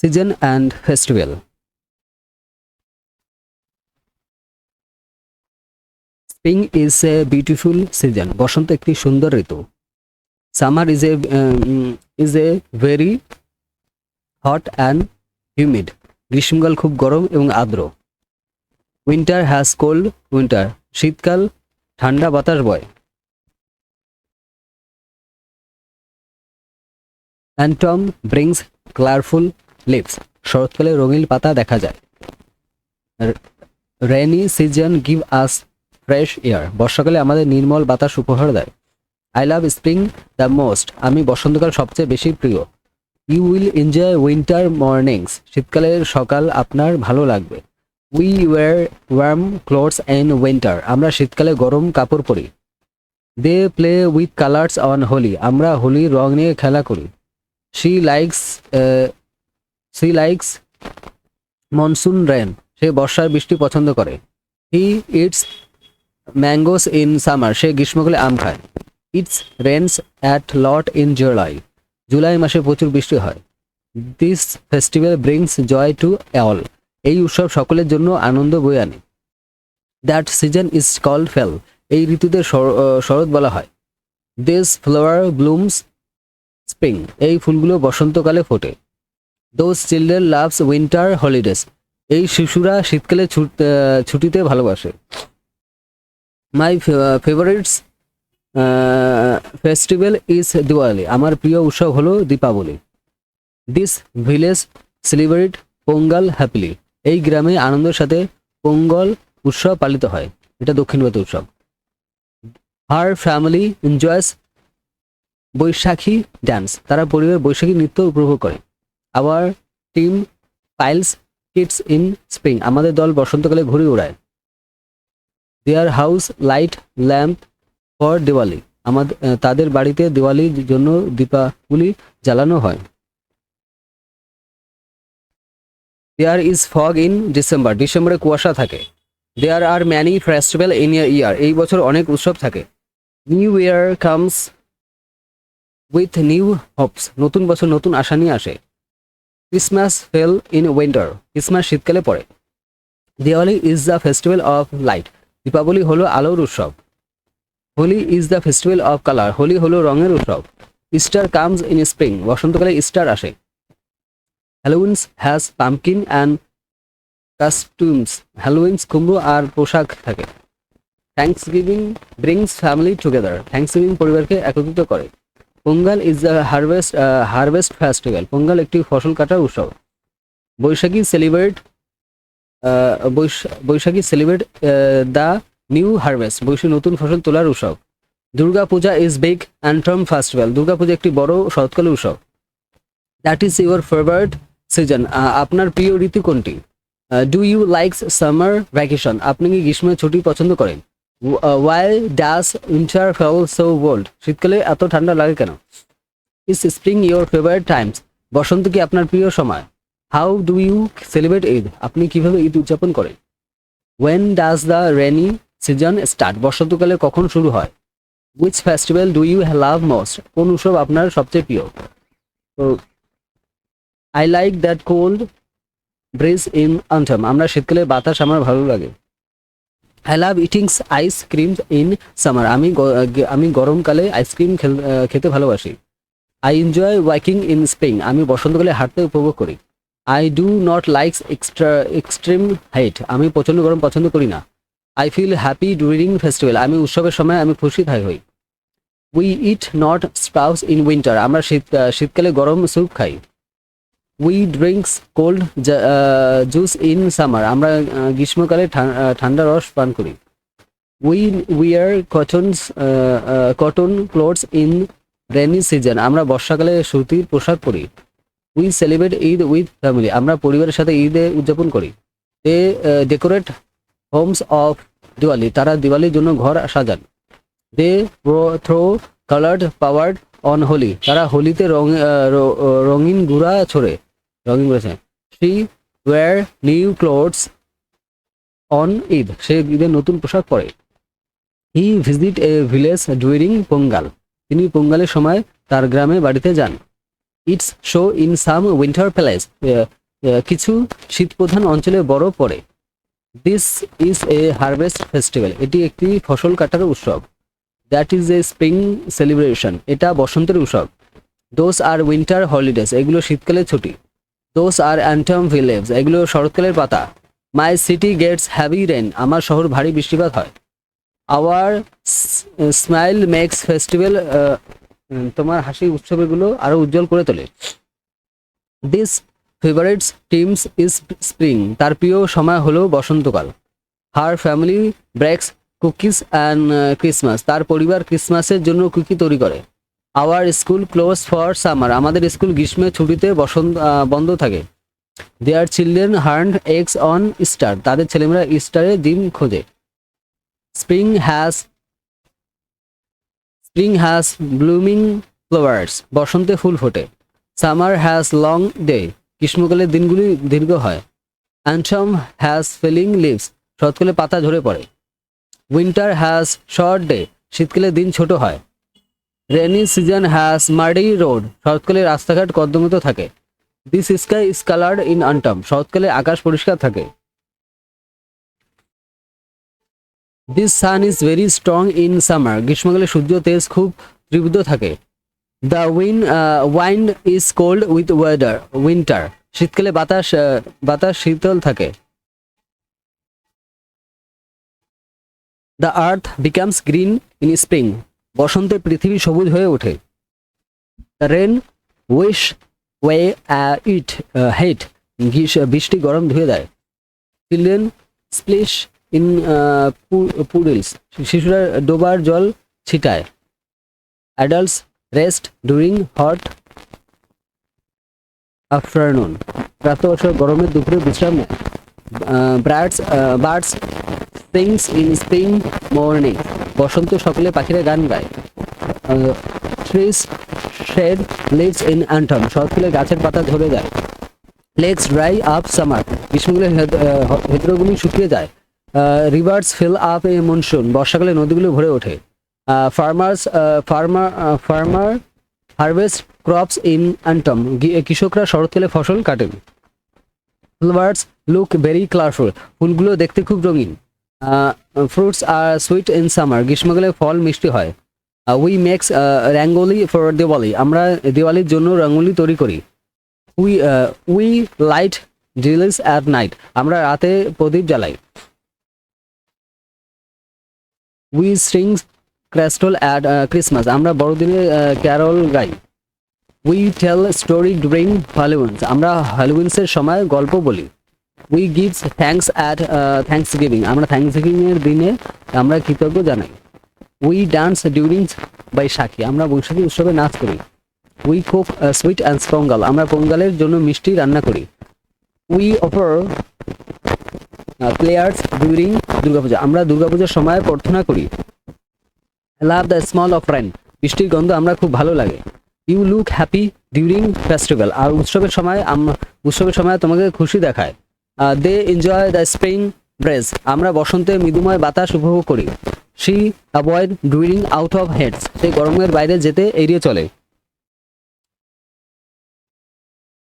Season and festival. Spring is a beautiful season. বসন্ত একটি সুন্দর ঋতু. Summer is a very hot and humid. গ্রীষ্মকাল খুব গরম এবং আর্দ্র. Winter has cold winter. শীতকাল ঠান্ডা বাতাস বয়. Autumn brings colorful leaves. শরৎকালে রঙিন পাতা দেখা যায়. Rainy season give us fresh air. বর্ষাকালে আমাদের নির্মল বাতাস উপহার দেয়. I love spring the most. আমি বসন্তকাল সবচেয়ে বেশি প্রিয়. You will enjoy winter mornings. শীতকালের সকাল আপনার ভালো লাগবে. We wear warm clothes in winter. আমরা শীতকালে গরম কাপড় পরি. They play with colors on Holi. আমরা হোলির রং নিয়ে খেলা করি. She likes monsoon rain. সে বর্ষার বৃষ্টি পছন্দ করে. He eats mangoes in summer. সে গ্রীষ্মকালে আম খায়. It rains at lot in July. July মাসে প্রচুর বৃষ্টি হয়. This festival brings joy to all. এই উৎসব সকলের জন্য আনন্দ বয়ে আনে. That season is called fall. এই ঋতুতে শরৎ বলা হয়. This flower blooms spring. এই ফুলগুলো বসন্তকালে ফোটে. Those children loves winter holidays. এই শিশুরা শীতকালে ছুটিতে ভালোবাসে. My favorites festival is Diwali. আমার প্রিয় উৎসব হলো Deepavali. This village celebrate Pongal happily. এই গ্রামে আনন্দের সাথে পোঙ্গল উৎসব পালিত হয়. এটা দক্ষিণ ভারতের উৎসব. Her family enjoys বৈশাখী ডান্স. তারা পরিবার বৈশাখী নৃত্য উপভোগ করে. Our team piles kids in spring. আমাদের দল বসন্তকালে ঘুড়ি ওড়ায়. Their house light lamp for Diwali. তাদের বাড়িতে দিওয়ালির জন্য দীপাবলি জ্বালানো হয়. There is fog in December. ডিসেম্বরে কুয়াশা থাকে. There are many festival in a year. এই বছর অনেক উৎসব থাকে. New year comes with new hopes. নতুন বছর নতুন আশা নিয়ে আসে. Christmas fell in winter. Christmas শীতকালে পড়ে. Diwali is the festival of light. Deepavali হলো আলোর উৎসব. Holi is the festival of color. Holi হলো রঙের উৎসব. Easter comes in spring. বসন্তকালে ইস্টার আসে. Halloween has pumpkin and costumes. Halloween কুমড়ো আর পোশাক থাকে. Thanksgiving brings family together. Thanksgiving পরিবারকে একত্রিত করে. Pongal is the harvest festival. Pongal একটি ফসল কাটার উৎসব. Baisakhi celebrate the new harvest. Baisakhi নতুন ফসল তোলার উৎসব. Durga Puja is big autumn festival. Durga Puja একটি বড় শরৎকালের উৎসব. That is your favourite season. আপনার প্রিয় ঋতু কোনটি? Do you like summer vacation. আপনি কি গ্রীষ্মের ছুটি পছন্দ করেন? Why does winter feel so cold. শীতকালে এত ঠান্ডা লাগে কেন? Is spring your favourite times. বসন্ত কি আপনার প্রিয় সময়? How do you celebrate Eid. আপনি কিভাবে ঈদ উদযাপন করেন? When does the rainy season start. বসন্তকালে কখন শুরু হয়? Which festival do you love most. কোন উৎসব আপনার সবচেয়ে প্রিয়? তো I like that cold breeze in autumn. আমরা শীতকালে বাতাস আমার ভালো লাগে. I love eating ice cream in summer. আমি গরমকালে আইসক্রিম খেতে ভালোবাসি. I enjoy walking in spring. আমি বসন্তকালে হাঁটতে উপভোগ করি. I do not like extreme height. আমি প্রচণ্ড গরম পছন্দ করি না. I feel happy during festival. আমি উৎসবের সময় আমি খুশি হই. We eat not sprouts in winter. আমরা শীতকালে গরম স্যুপ খাই. We drinks cold juice in summer. আমরা গ্রীষ্মকালে ঠান্ডা রস পান করি. We wear cotton clothes in rainy season. আমরা বর্ষাকালে সুতির পোশাক পরি. We celebrate Eid with family. আমরা পরিবারের সাথে ঈদ উদযাপন করি. They decorate homes of Diwali. তারা দিওয়ালির জন্য ঘর সাজান. They throw coloured powdered on Holi. তারা হোলিতে রঙিন গুঁড়া ছোড়ে. She wear new clothes on Eid. সে ঈদের নতুন পোশাক পরে. He visit a village during Pongal. তিনি পোঙ্গালের সময় তার গ্রামে বাড়িতে যান. It's show in some winter places, কিছু শীতপ্রধান অঞ্চলে বরফ পড়ে। This is a harvest festival, এটি একটি ফসল কাটার উৎসব। That is a spring celebration, এটা বসন্তের উৎসব। দোজ আর উইন্টার হলিডেজ, এগুলো শীতকালের ছুটি। দোজ আর অ্যান্টাম ভিলেজ, এগুলো শরৎকালের পাতা। My city gets heavy rain, আমার শহর ভারী বৃষ্টিপাত হয়। আওয়ার স্মাইল মেক্স ফেস্টিভ্যাল, তোমার হাসি উৎসবগুলো আরো উজ্জ্বল করে তোলে। This favourites times is spring, তার প্রিয় সময় হলো বসন্তকাল। Her family bakes cookies and Christmas, তার পরিবার ক্রিসমাসের জন্য কুকি তৈরি করে। Our school close for summer, আমাদের স্কুল গ্রীষ্মের ছুটিতে বন্ধ থাকে। দেয়ার চিলড্রেন হার্ন এগস অন ইস্টার, তাদের ছেলেমেয়েরা ইস্টারে ডিম খোঁজে। স্প্রিং হ্যাজ ব্লুমিং ফ্লাওয়ার্স, বসন্তে ফুল ফোটে। সামার হ্যাজ লং ডে, গ্রীষ্মকালের দিনগুলি দীর্ঘ হয়। অ্যান্টাম হ্যাজ ফেলিং লিভস, শরৎকালে পাতা ঝরে পড়ে। উইন্টার হ্যাজ শর্ট ডে, শীতকালে দিন ছোট হয়। Rainy season has muddy road, শরৎকালে রাস্তাঘাট কর্দমতো থাকে। This sky is coloured in autumn, শরৎকালে আকাশ পরিষ্কার থাকে। This sun is very strong in summer, গ্রীষ্মকালে সূর্য তেজ খুব তীব্র থাকে। The wind is cold with winter, শীতকালে বাতাস শীতল থাকে। The earth becomes green in spring, বসন্তে পৃথিবী সবুজ হয়ে ওঠে। The rain wash away it heat, বৃষ্টি গরম ধুয়ে দেয়। চিলড্রেন স্প্লিশ ইন পুডলস, শিশুরা ডোবার জল ছিটায়। Adults rest during hot afternoon, প্রাতঃ অবসর গরমের দুপুরে বিশ্রাম নেয়। Birds sings in spring morning, বসন্ত সকালে পাখিরা গান গায়। Trees shed leaves in autumn, শরৎকালে গাছের পাতা ঝরে যায়। লেকস ড্রাই আপ সামার, গ্রীষ্মকালে হ্রদগুলি শুকিয়ে যায়। রিভার্স ফিল আপ এ মনসুন, বর্ষাকালে নদীগুলো ভরে ওঠে। ফার্মার হারভেস্ট ক্রপস ইন অন্টাম, কৃষকরা শরৎকালে ফসল কাটেন। ফ্লাওয়ার্স লুক ভেরি কালারফুল, ফুলগুলো দেখতে খুব রঙিন। Fruits are sweet in summer, গ্রীষ্মকালে ফল মিষ্টি হয়। We makes rangoli for Diwali, আমরা দিওয়ালির জন্য রঙ্গোলি তৈরি করি। We light diyas at night, আমরা রাতে প্রদীপ জ্বালাই। We strings crystal at Christmas, আমরা বড়দিনে ক্যারল গাই। We tell story during Halloweens, আমরা হ্যালোউইন্সের সময় গল্প বলি। We gives thanks at thanks giving, আমরা থ্যাঙ্কস গিভিংয়ের দিনে আমরা কৃতজ্ঞ জানাই। উই ডান্স ডিউরিং বৈশাখী, আমরা বৈশাখী উৎসবে নাচ করি। We cook sweet and Pongal, আমরা পোঙ্গলের জন্য মিষ্টি রান্না করি। We offer prayers during Durga Puja, আমরা দুর্গাপূজার সময় প্রার্থনা করি। Love the smell of rain, বৃষ্টির গন্ধ আমরা খুব ভালো লাগে। You look happy during festival, আর উৎসবের সময় তোমাকে খুশি দেখায়। They enjoy the spring breeze, আমরা বসন্তে মৃদুময় বাতাস উপভোগ করি। She avoid during out of heat, সে গরমের বাইরে যেতে এড়িয়ে চলে।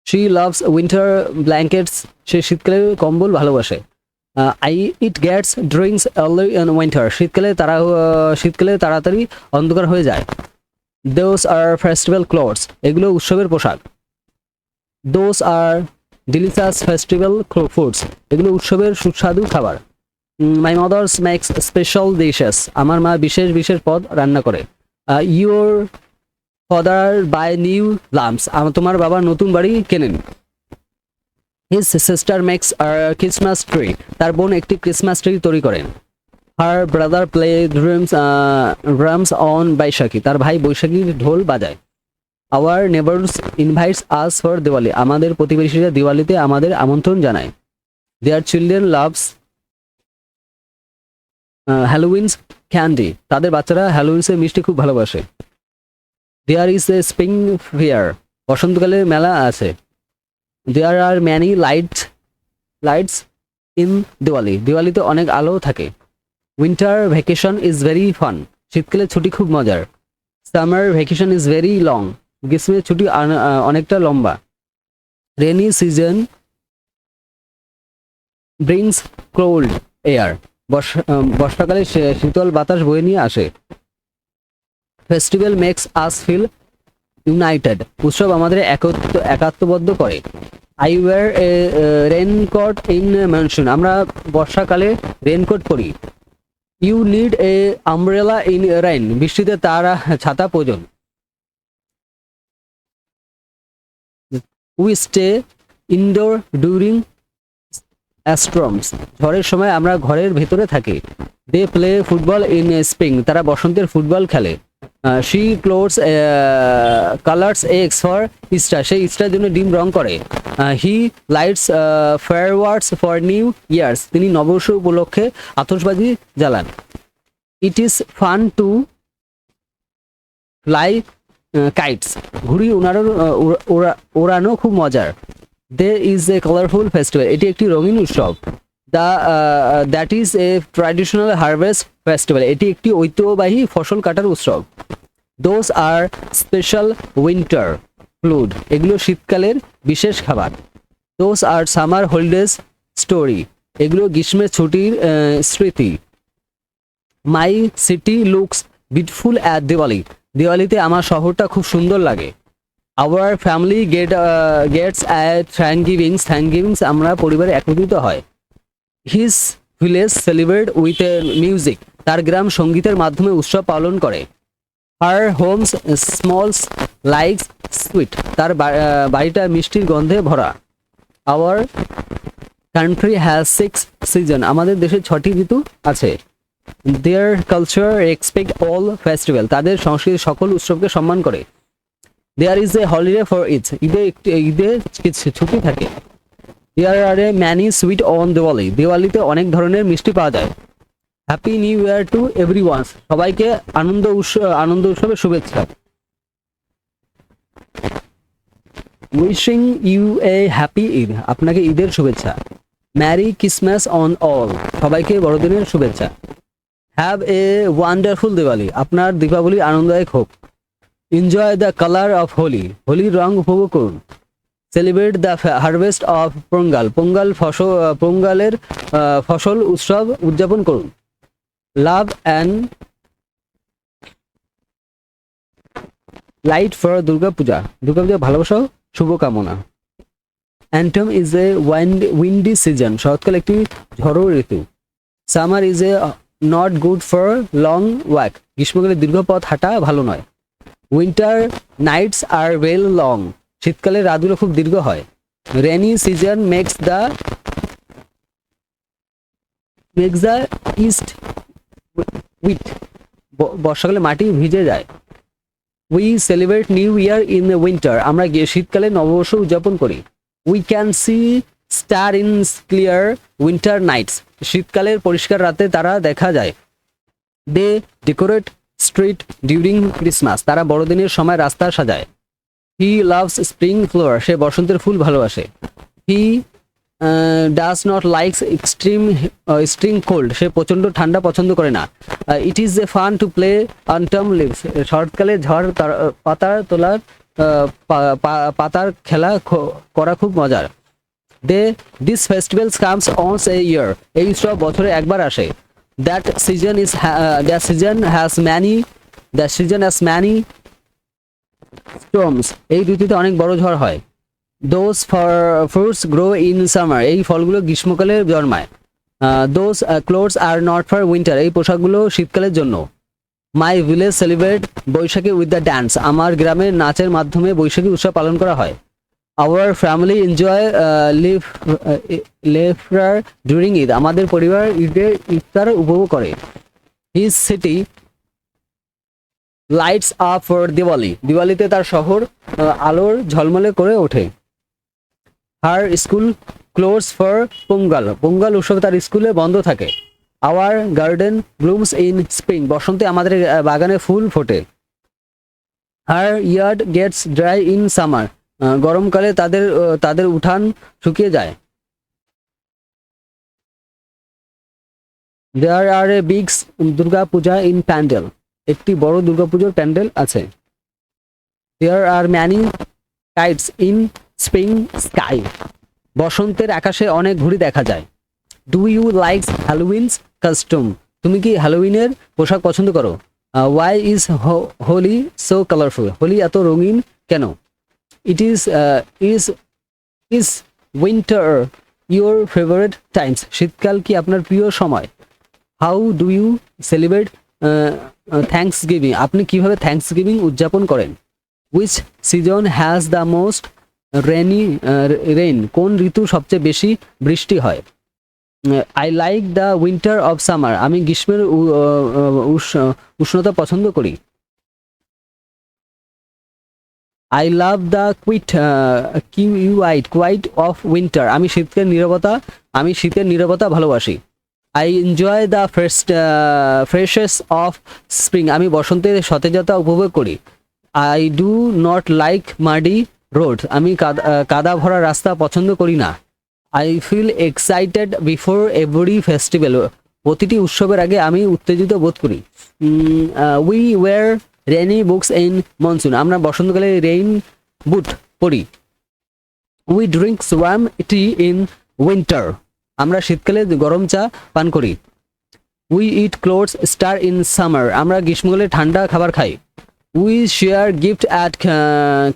শি লাভস উইন্টার ব্ল্যাঙ্কেটস, সে শীতকালে কম্বল ভালোবাসে। It gets drawings early in winter, শীতকালে তাড়াতাড়ি অন্ধকার হয়ে যায়। দোজ আর ফেস্টিভ্যাল ক্লথস, এগুলো উৎসবের পোশাক। Those are delicious festival foods, এগুলো উৎসবের সুস্বাদু খাবার। My mothers makes special dishes, আমার মা বিশেষ পদ রান্না করে। Your father buy new lamps, তোমার বাবা নতুন বাড়ি কেনেন। His sister makes a Christmas tree, তার বোন একটি ক্রিসমাস ট্রি তৈরি করেন। Her brother play drums on Baisakhi, তার ভাই বৈশাখীর ঢোল বাজায়। Our neighbours invites us for Diwali, আমাদের প্রতিবেশীরা দিওয়ালিতে আমাদের আমন্ত্রণ জানায়। দেয়ার চিলড্রেন লাভস হ্যালোউইনস ক্যান্ডি, তাদের বাচ্চারা হ্যালোউইন্সের মিষ্টি খুব ভালোবাসে। There is a spring fair, বসন্তকালে মেলা আছে। There are many lights in Diwali, দিওয়ালিতে অনেক আলো থাকে। Winter vacation is very fun, শীতকালে ছুটি খুব মজার। Summer vacation is very long, গ্রীষ্মের ছুটি অনেকটা লম্বা। Rainy season brings cold air, বর্ষাকালে শীতল বাতাস বয়ে নিয়ে আসে। Festival makes us feel united, উৎসব আমাদের একাত্মবদ্ধ করে। I wear A raincoat in monsoon, আমরা বর্ষাকালে রেনকোট পরি। You need a umbrella in rain, বৃষ্টিতে তারা ছাতা প্রয়োজন। We stay indoor during storms, ঝড়ের সময় আমরা ঘরের ভেতরে থাকি। They play football in spring, তারা বসন্তের ফুটবল খেলে। She clothes colours eggs for Easter, সেই ইস্টার জন্য ডিম রং করে। He lights fireworks for new years, তিনি নববর্ষ উপলক্ষে আতশবাজি জ্বালান। It is fun to fly kites, ঘুড়ি ওড়ানো খুব মজার। দে ইজ এ কালারফুল ফেস্টিভ্যাল, এটি একটি রঙিন উৎসব। That is a traditional harvest festival, এটি একটি ঐতিহ্যবাহী ফসল কাটার উৎসব। Those are special winter food, এগুলো শীতকালের বিশেষ খাবার। Those are summer holidays story, এগুলো গ্রীষ্মের ছুটির স্মৃতি। My city looks beautiful at Diwali, দিওয়ালিতে আমার শহরটা খুব সুন্দর লাগে। Our family gets at Thanksgivings, আমরা পরিবারে একত্রিত হয়। His village celebrate with music, তার গ্রাম সঙ্গীতের মাধ্যমে উৎসব পালন করে। হার হোমস স্মলস লাইকস সুইট, তার বাড়িটা মিষ্টির গন্ধে ভরা। আওয়ার কান্ট্রি হ্যাজ 6 সিজন, আমাদের দেশে 6টি ঋতু আছে। Their culture respect all festival, তাদের সংস্কৃতি সকল উৎসবকে সম্মান করে। There is a holiday for ঈদে কিছু ছুটি থাকে। There are a many sweet on Diwali, দিওয়ালিতে অনেক ধরনের মিষ্টি পাওয়া যায়। Happy new year to everyone, সবাইকে আনন্দ উৎসবের শুভেচ্ছা। Wishing you a happy Eid, আপনাকে ঈদের শুভেচ্ছা। ম্যারি ক্রিসমাস অন অল, সবাইকে বড়দিনের শুভেচ্ছা। হ্যাভ এ ওয়ান্ডারফুল দিওয়ালি, আপনার দীপাবলি আনন্দদায়ক হোক। Enjoy the colour of Holi, হোলির রং উপভোগ করুন। সেলিব্রেট দ্য হারভেস্ট অফ পোঙ্গালের ফসল উৎসব উদযাপন করুন। Love and light for Durga Puja, Durga Puja ভালোবাসা শুভকামনা। Autumn is a windy season, শরৎকাল একটি ঝড়ো ঋতু। Summer is a not good for long walk, গ্রীষ্মকালে দীর্ঘ পথ হাঁটা ভালো নয়। Winter nights are well long, শীতকালে রাতগুলো খুব দীর্ঘ হয়। Rainy season makes the east wet, বর্ষাকালে মাটি ভিজে যায়। We celebrate new year in the winter, আমরা শীতকালে নববর্ষ উদযাপন করি। We can see star in clear winter nights, শীতকালের পরিষ্কার রাতে তারা দেখা যায়। They decorate street during Christmas, তারা বড়দিনের সময় রাস্তা সাজায়। হি লাভস স্প্রিং ফ্লাওয়ার, সে বসন্তের ফুল ভালোবাসে। He does not likes extreme cold, সে প্রচণ্ড ঠান্ডা পছন্দ করে না। It is a fun to play autumn leaves, শরৎকালে ঝড় পাতার খেলা করা খুব মজার। This festivals comes once a year, এই উৎসব বছরে একবার আসে। That season has many storms, এই ঋতুতে অনেক বড় ঝড় হয়। Those fruits grow in summer, এই ফলগুলো গ্রীষ্মকালে জন্মায়। Those clothes are not for winter, এই পোশাকগুলো শীতকালের জন্য। My village celebrate Baisakhi with the dance, আমার গ্রামের নাচের মাধ্যমে বৈশাখী উৎসব পালন করা হয়। আওয়ার ফ্যামিলি এনজয় লেফার ডিউরিং ঈদ, আমাদের পরিবার ইফতার উপভোগ করে। His city lights up for Diwali, দিওয়ালিতে তার শহর আলোর ঝলমলে করে ওঠে। Her school close for Pongal উৎসবে তার স্কুলে বন্ধ থাকে। Our garden blooms in spring, বসন্তে আমাদের বাগানে ফুল ফোটে। Her yard gets dry in summer, গরমকালে তাদের উঠান শুকিয়ে যায়। There are a big Durga Puja in pandal, একটি বড় দুর্গাপুজোর প্যান্ডেল আছে। There are many kites in spring sky, বসন্তের আকাশে অনেক ঘুড়ি দেখা যায়। Do you like Halloween's custom, তুমি কি হ্যালোউইনের পোশাক পছন্দ করো? Why is Holi so colourful, Holi এত রঙিন কেন? It is winter your favourite times, শীতকাল কি আপনার প্রিয় সময়? How do you celebrate Thanksgiving, আপনি কিভাবে থ্যাঙ্কস গিভিং উদযাপন করেন? Which season has the most rain, কোন ঋতু সবচেয়ে বেশি বৃষ্টি হয়? I like the winter of summer, আমি গ্রীষ্মের উষ্ণতা পছন্দ করি। I love the quiet of winter, আমি শীতের নীরবতা ভালোবাসি। I enjoy the freshness of spring, আমি বসন্তের সতেজতা উপভোগ করি। I do not like muddy road, আমি কাদা ভরা রাস্তা পছন্দ করি না। I feel excited before every festival, প্রতিটি উৎসবের আগে আমি উত্তেজিত বোধ করি। We wear rainy boots in monsoon, আমরা বসন্তকালে রেইন বুট পড়ি। We drink warm tea in winter, আমরা শীতকালে গরম চা পান করি। We it clothes star in summer, আমরা গ্রীষ্মকালে ঠান্ডা খাবার খাই। We share gift at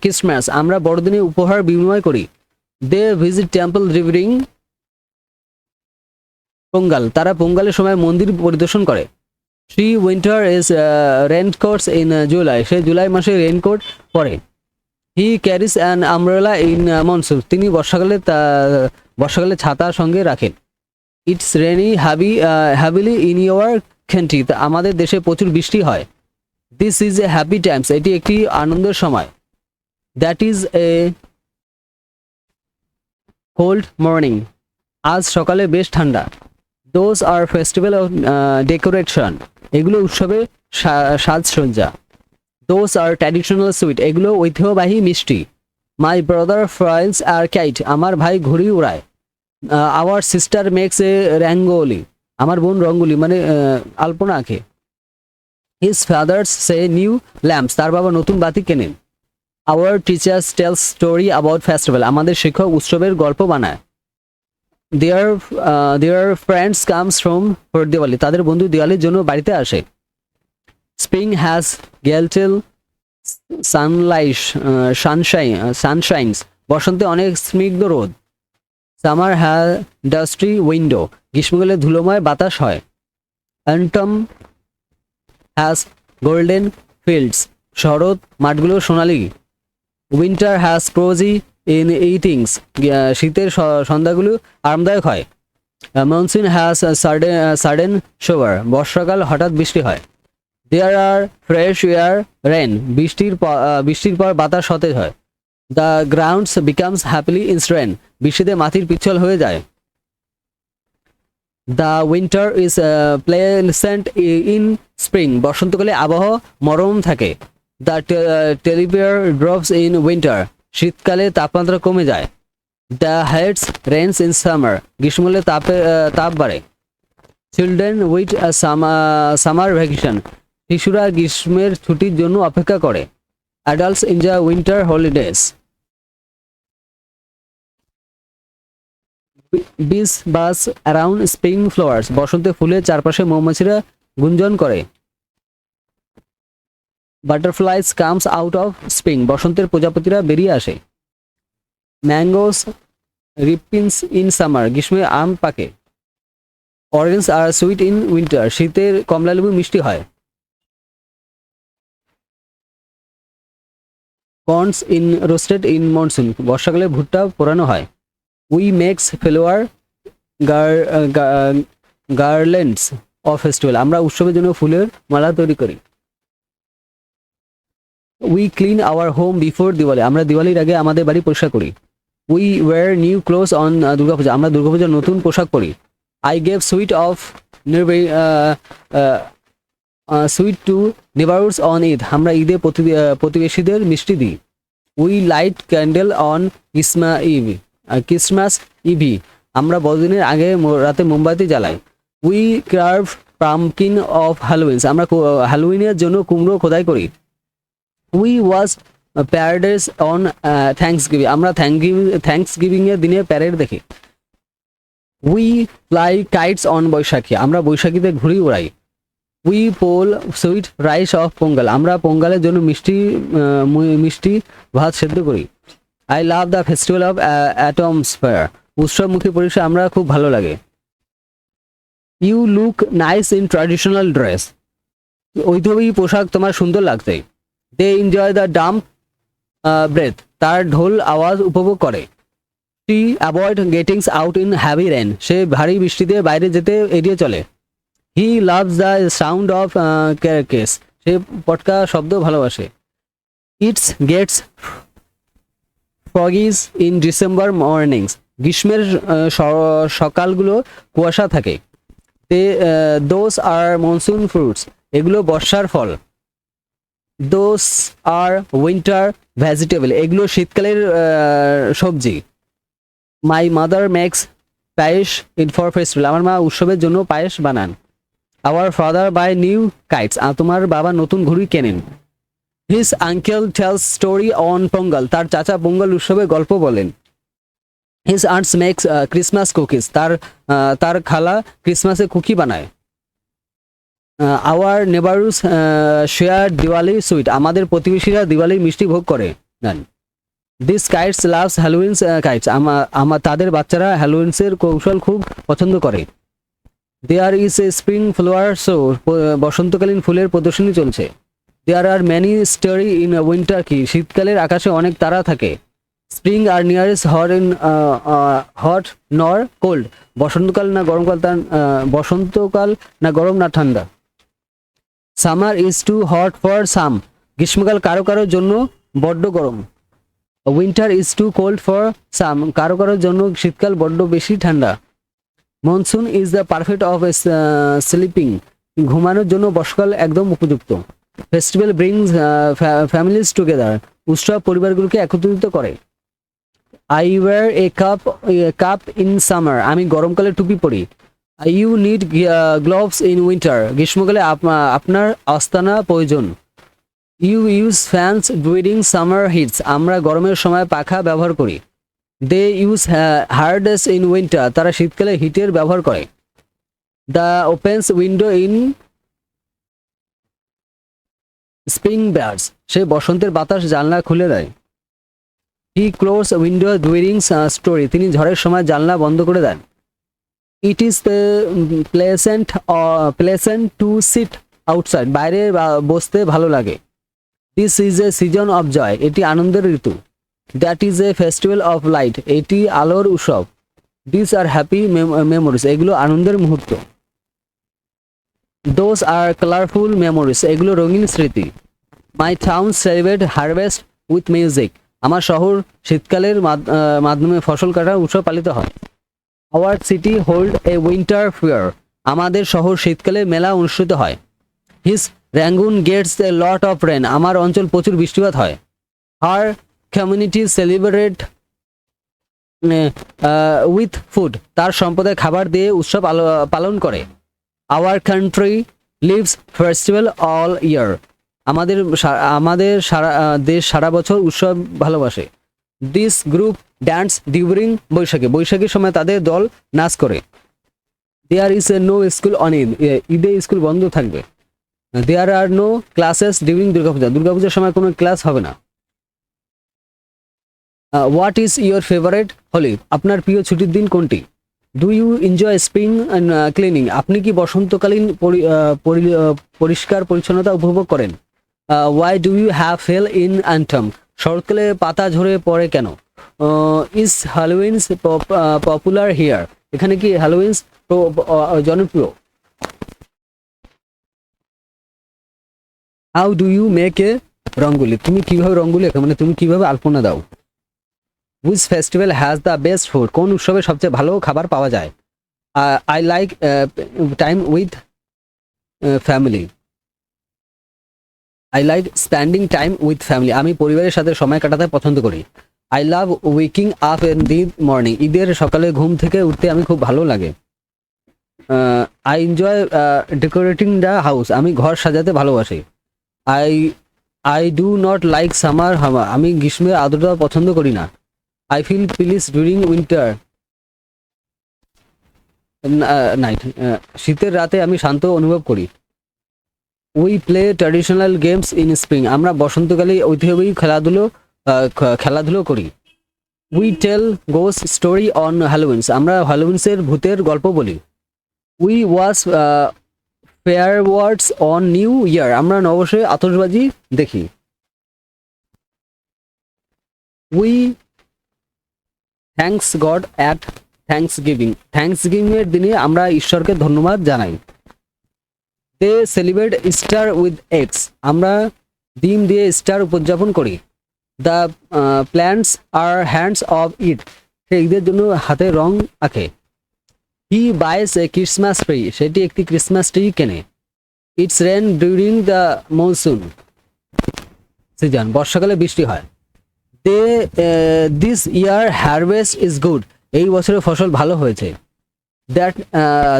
Christmas, আমরা বড়দিনে উপহার বিনিময় করি। They visit temple during Pongal, তারা পোঙ্গালের সময় মন্দির পরিদর্শন করে। Three winter is raincoats in July, সে জুলাই মাসে রেইনকোট পরে। He carries an umbrella in monsoon, তিনি বর্ষাকালে ছাতা সঙ্গে রাখেন। It's rainy heavily in your country, আমাদের দেশে প্রচুর বৃষ্টি হয়। This is a happy times, এটি একটি আনন্দের সময়। That is a cold morning, আজ সকালে বেশ ঠান্ডা। Those are festival of decoration, এগুলো উৎসবে সাজসজ্জা। দোজ আর ট্র্যাডিশনাল সুইট, এগুলো ঐতিহ্যবাহী মিষ্টি। My brother flies a kite, আমার ভাই ঘুড়ি উড়ায়। Our sister makes a rangoli, আমার বোন রঙ্গোলি মানে আলপনা আঁকে। His father's say new lamps, তার বাবা নতুন বাতি কেনেন। Our teachers tells story about festival, আমাদের শিক্ষক উৎসবের গল্প বানায়। Their friends comes from for Diwali, তাদের বন্ধু দিওয়ালির জন্য বাড়িতে আসে। স্প্রিং হ্যাজ গেলটেল সানশাইনস, বসন্তে অনেক স্নিগ্ধ রোদ। সামার হ্যাজ ডাস্টি উইন্ডো, গ্রীষ্মকালে ধুলোময় বাতাস হয়। অন্টাম হ্যাজ গোল্ডেন ফিল্ডস, শরৎ মাঠগুলো সোনালি। Winter has cosy evenings, শীতের সন্ধ্যাগুলো আরামদায়ক হয়। মনসুন হ্যাজ সাডেন শোয়ার, বর্ষাকাল হঠাৎ বৃষ্টি হয়। দেয়ার আর ফ্রেশ এয়ার রেন, বৃষ্টির পর বাতাস সতেজ হয়। দ্য গ্রাউন্ডস বিকামস হ্যাপিলি ইনস্ট্রেন, বৃষ্টিতে মাটির পিচ্ছল হয়ে যায়। The winter is pleasant in spring, বসন্তকালে আবহাওয়া মরম থাকে। The temperature drops in winter, শীতকালে তাপমাত্রা কমে যায়। The hates Reigns in summer, গ্রীষ্মকালে তাপ বাড়ে। চিলড্রেন উইথ সামার ভ্যাকেশন, শিশুরা গ্রীষ্মের ছুটির জন্য অপেক্ষা করে। Adults enjoy winter holidays. বিস বাস অ্যারাউন্ড স্প্রিং ফ্লাওয়ার্স, বসন্তে ফুলের চারপাশে মৌমাছিরা গুঞ্জন করে। Butterflies comes out of spring, বসন্তের প্রজাপতিরা বেরিয়ে আসে। ম্যাঙ্গোস রিপিনস ইন সামার, গ্রীষ্মে আম পাকে। Orange R sweet in winter, শীতের কমলালেবু মিষ্টি হয়। Corns in roasted in monsoon, বর্ষাকালে ভুট্টা পোড়ানো হয়। We makes flower গার্ল্যান্ডস of festival, আমরা উৎসবের জন্য ফুলের মালা তৈরি করি। We clean our home before Diwali, আমরা দিওয়ালির আগে আমাদের বাড়ি পরিষ্কার করি। We were new clothes on Durga Puja, আমরা দুর্গাপূজার নতুন পোশাক পরি। I gave sweet to নেবারহুডস on Eid, আমরা ঈদে প্রতিবেশীদের মিষ্টি দিই। We light candle on Christmas eve, আমরা বড়দিনের আগে রাতে মোমবাতি জ্বালাই। We carve pumpkin of Halloweens, আমরা হ্যালোউইনের জন্য কুমড়ো খোদাই করি। We wash parades on thanks giving, আমরা থ্যাঙ্কস গিভিং এর দিনে প্যারেড দেখি। We fly kites on Baisakhi, আমরা বৈশাখীতে ঘুড়ি উড়াই। We pole sweet rice of Pongal, আমরা পোঙ্গলের জন্য মিষ্টি ভাত সেদ্ধ করি। I love the festival of atmosphere, উৎসবমুখী পরিবেশে আমরা খুব ভালো লাগে। You look nice in traditional dress, ঐতিহ্যবাহী পোশাক তোমার সুন্দর লাগছে। They enjoy the dump breath, তার ঢোল আওয়াজ উপভোগ করে। Tea avoid gettings out in heavy rain, সে ভারী বৃষ্টিতে বাইরে যেতে এড়িয়ে চলে। He loves the sound of crackers, সে পটকা শব্দ ভালোবাসে। It's gets foggy in December mornings, গ্রীষ্মের সকালগুলো কুয়াশা থাকে। দোস আর মনসুন ফ্রুটস, এগুলো বর্ষার ফল। দোস আর উইন্টার ভেজিটেবল, এগুলো শীতকালের সবজি। My mother makes payesh in for festival, আমার মা উৎসবের জন্য পায়েস বানান। Our father buy new kites, তোমার বাবা নতুন ঘুড়ি কেনেন। His uncle tells story on Pongal, তার চাচা পোঙ্গল উৎসবে গল্প বলেন। His aunts makes Christmas cookies, তার খালা ক্রিসমাসে কুকি বানায়। Our neighbours share Diwali sweet, আমাদের প্রতিবেশীরা দিওয়ালির মিষ্টি ভোগ করে নেন। This kites loves Halloween's kites, তাদের বাচ্চারা হ্যালোউইন্সের কৌশল খুব পছন্দ করে। There is a spring flower show, বসন্তকালীন ফুলের প্রদর্শনী চলছে। There are many starry in winter, কি শীতকালের আকাশে অনেক তারা থাকে। Spring are nearest hot nor cold, বসন্তকাল না গরম না ঠান্ডা। Summer is too hot for some, গ্রীষ্মকাল কারো কারোর জন্য বড্ড গরম। Winter is too cold for some, কারো কারোর জন্য শীতকাল বড্ড বেশি ঠান্ডা। Monsoon is the perfect of sleeping, ঘুমানোর জন্য বর্ষাকাল একদম উপযুক্ত। ফেস্টিভ্যাল ব্রিংস ফ্যামিলিজ টুগেদার, উৎসব পরিবারগুলোকে একত্রিত করে। I wear a cap in summer, আমি গরমকালে টুপি পরি। You need gloves in winter, গ্রীষ্মকালে আপনার আস্তানা প্রয়োজন। You use fans during summer heats, আমরা গরমের সময় পাখা ব্যবহার করি। দে ইউজ হার্ডেস ইন উইন্টার, তারা শীতকালে হিটের ব্যবহার করে। The opens window in spring breeze, সে বসন্তের বাতাস জানলা খুলে দেয়। He close window during story, তিনি ঝড়ের সময় জানলা বন্ধ করে দেন। It is pleasant to sit outside, বাইরে বসতে ভালো লাগে। This is a season of joy, এটি আনন্দের ঋতু। That is a festival of light, এটি আলোর উৎসব। দিস আর হ্যাপি মেমোরিজ, এগুলো আনন্দের মুহূর্ত। দোজ আর কালারফুল মেমোরিজ, এগুলো রঙিন স্মৃতি। My town celebrate harvest with music, আমার শহর শীতকালের মাধ্যমে ফসল কাটার উৎসব পালিত হয়। Our city hold a winter fair, আমাদের শহর শীতকালে মেলা অনুষ্ঠিত হয়। His region gets a lot of rain, আমার অঞ্চল প্রচুর বৃষ্টিপাত হয়। Our community celebrate with food, তার সম্প্রদায় খাবার দিয়ে উৎসব পালন করে। Our country lives festival all year, আমাদের দেশ সারা বছর উৎসব ভালোবাসে। This group dance during Baisakhi, বৈশাখীর সময় তাদের দল নাচ করে। There is A no school on Eid, ঈদে স্কুল বন্ধ থাকবে। দেয়ার are no classes during Durga Puja, দুর্গাপূজার সময় কোনো ক্লাস হবে না। হোয়াট ইজ ইউর ফেভারিট হলি, আপনার প্রিয় ছুটির দিন কোনটি? Do you enjoy spring cleaning, আপনি কি বসন্তকালীন পরিষ্কার পরিচ্ছন্নতা উপভোগ করেন? Y do you have fail in অ্যান্টম, শরৎকালে পাতা ঝরে পড়ে কেন? ইজ হ্যালোউইনস পপুলার হিয়ার, এখানে কি হ্যালোউইনস জনপ্রিয়? How do you make a rangoli, তুমি কিভাবে রঙ্গোলি আঁকো, মানে তুমি কিভাবে আলপনা দাও? Which festival has the best food, কোন উৎসবে সবচেয়ে ভালো খাবার পাওয়া যায়? I like time with family, I like spending time with family, আমি পরিবারের সাথে সময় কাটাতে পছন্দ করি। I love waking up in the morning, ঈদের সকালে ঘুম থেকে উঠতে আমি খুব ভালো লাগে। I enjoy decorating the house, আমি ঘর সাজাতে ভালোবাসি। I I do not like summer হাওয়া, আমি গ্রীষ্মের আর্দ্রতা পছন্দ করি না। I feel peace during winter night, শীতের রাতে আমি শান্ত অনুভব করি। We play traditional games in spring, আমরা বসন্তকালে ঐতিহ্যবাহী খেলাধুলো করি। উই টেল গোস স্টোরি অন হ্যালোউইনস, আমরা হ্যালোউইন্সের ভূতের গল্প বলি। We watch fireworks on new year, আমরা নববর্ষে আতশবাজি দেখি। We thanks God at Thanksgiving এর দিনে আমরা ঈশ্বরকে ধন্যবাদ জানাই। They celebrate Easter with eggs, আমরা ডিম দিয়ে ইস্টার উদযাপন করি। The plants are hands of it, সে ঈদের জন্য হাতে রং আঁকে। হি বাইস এ ক্রিসমাস ট্রি, সেটি একটি ক্রিসমাস ট্রি কেনে। It's rain during the monsoon season, বর্ষাকালে বৃষ্টি হয়। They this year harvest is good, এই বছরের ফসল ভালো হয়েছে।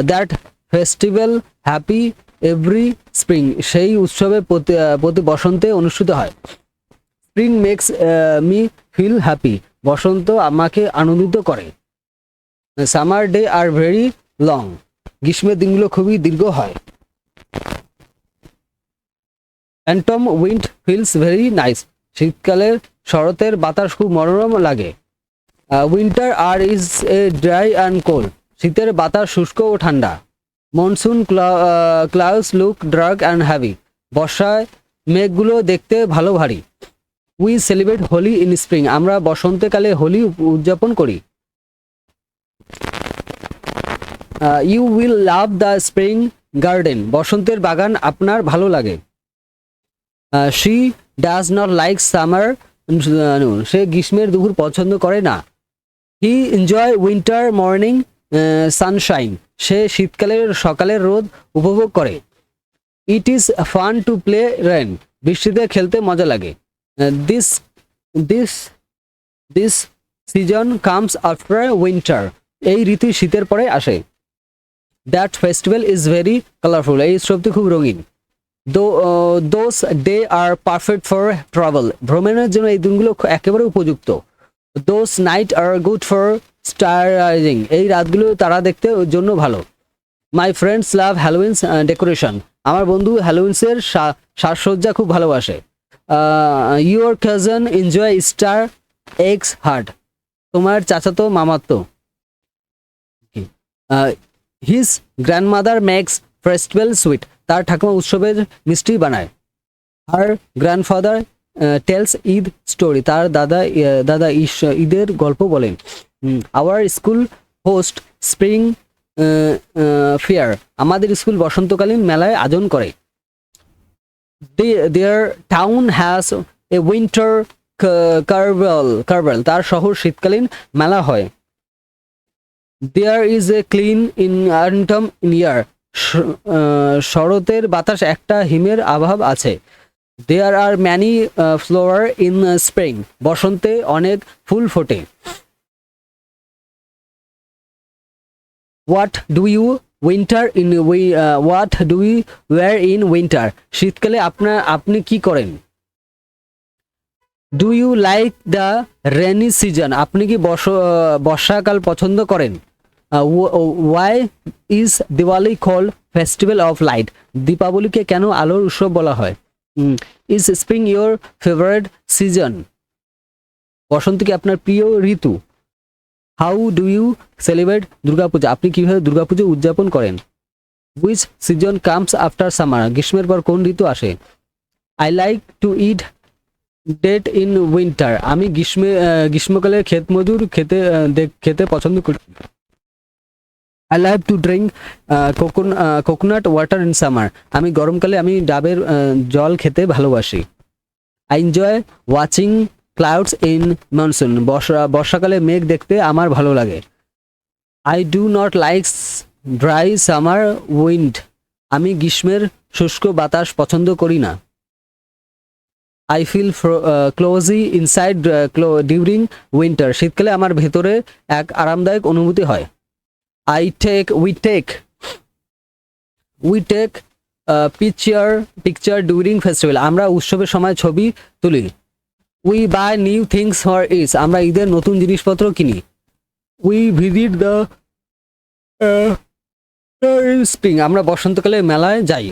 That festival happy every spring, সেই উৎসবে প্রতি বসন্তে অনুষ্ঠিত হয়। Spring makes me feel happy, বসন্ত আমাকে আনন্দিত করে। Summer day are very long, গ্রীষ্মের দিনগুলো খুবই দীর্ঘ হয়। Autumn wind feels very nice, শীতকালের শরতের বাতাস খুব মনোরম লাগে। Winter R is a dry and cold, শীতের বাতাস শুষ্ক ও ঠান্ডা। Monsoon clouds look dark and heavy, বর্ষায় মেঘগুলো দেখতে ভালো ভারী। We celebrate Holi in spring, আমরা বসন্তকালে হোলি উদযাপন করি। You will love the spring garden, বসন্তের বাগান আপনার ভালো লাগে। She does not like summer, সে গ্রীষ্মের দুপুর পছন্দ করে না। He enjoy winter morning sunshine, সে শীতকালের সকালের রোদ উপভোগ করে। It is fun to play rain, বৃষ্টিতে খেলতে মজা লাগে। This this this season comes after winter, এই ঋতু শীতের পরে আসে। That festival is very colourful, এই উৎসবটি খুব রঙিন। Those day are perfect for travel, ভ্রমণের জন্য এই দিনগুলো একেবারে উপযুক্ত। Those night are good for stargazing, এই রাতগুলো তারা দেখতে জন্য ভালো। মাই ফ্রেন্ডস লাভ হ্যালোউইন্স ডেকোরেশন, আমার বন্ধু হ্যালোউইন্সের সাজসজ্জা খুব ভালোবাসে। Your cousin enjoy star eggs heart, তোমার চাচাতো মামাতো। His grandmother makes festival sweet, তার ঠাকুমা উৎসবের মিষ্টি বানায়। Her grandfather tells Eid story, তার দাদা ঈদের গল্প বলেন। Our school host spring fair, আমাদের স্কুল বসন্তকালীন মেলায় আয়োজন করে। Their town has a winter carnival, তার শহর শীতকালীন মেলা হয়। There is a clean in autumn in year, শরতের বাতাস একটা হিমের অভাব আছে। There are many flower in spring, বসন্তে অনেক ফুল ফোটে। What do you winter in what do you wear in winter, শীতকালে আপনি কি করেন? Do you like the rainy season, আপনি কি বর্ষাকাল পছন্দ করেন? Why is Diwali called festival of light, দীপাবলিকে কেন আলোর উৎসব বলা হয়? Is spring your favourite season, বসন্ত কি আপনার প্রিয় ঋতু? How do you celebrate Durga Puja, আপনি কিভাবে দুর্গাপুজো উদযাপন করেন? Which season comes after summer, গ্রীষ্মের পর কোন ঋতু আসে? I like to eat date in winter, আমি গ্রীষ্মকালে ক্ষেত মজুর খেতে পছন্দ করি। I live to drink coconut water in summer, আমি গরমকালে আমি ডাবের জল খেতে ভালোবাসি। I enjoy watching clouds in monsoon, বর্ষাকালে মেঘ দেখতে আমার ভালো লাগে। I do not like dry summer wind, আমি গ্রীষ্মের শুষ্ক বাতাস পছন্দ করি না। I feel cosy inside during winter, শীতকালে আমার ভেতরে এক আরামদায়ক অনুভূতি হয়। We take picture during festival, আমরা উৎসবের সময় ছবি তুলি। We buy new things for is, আমরা ঈদের নতুন জিনিসপত্র কিনি। উই ভিজিট দ্য স্প্রিং, আমরা বসন্তকালে মেলায় যাই।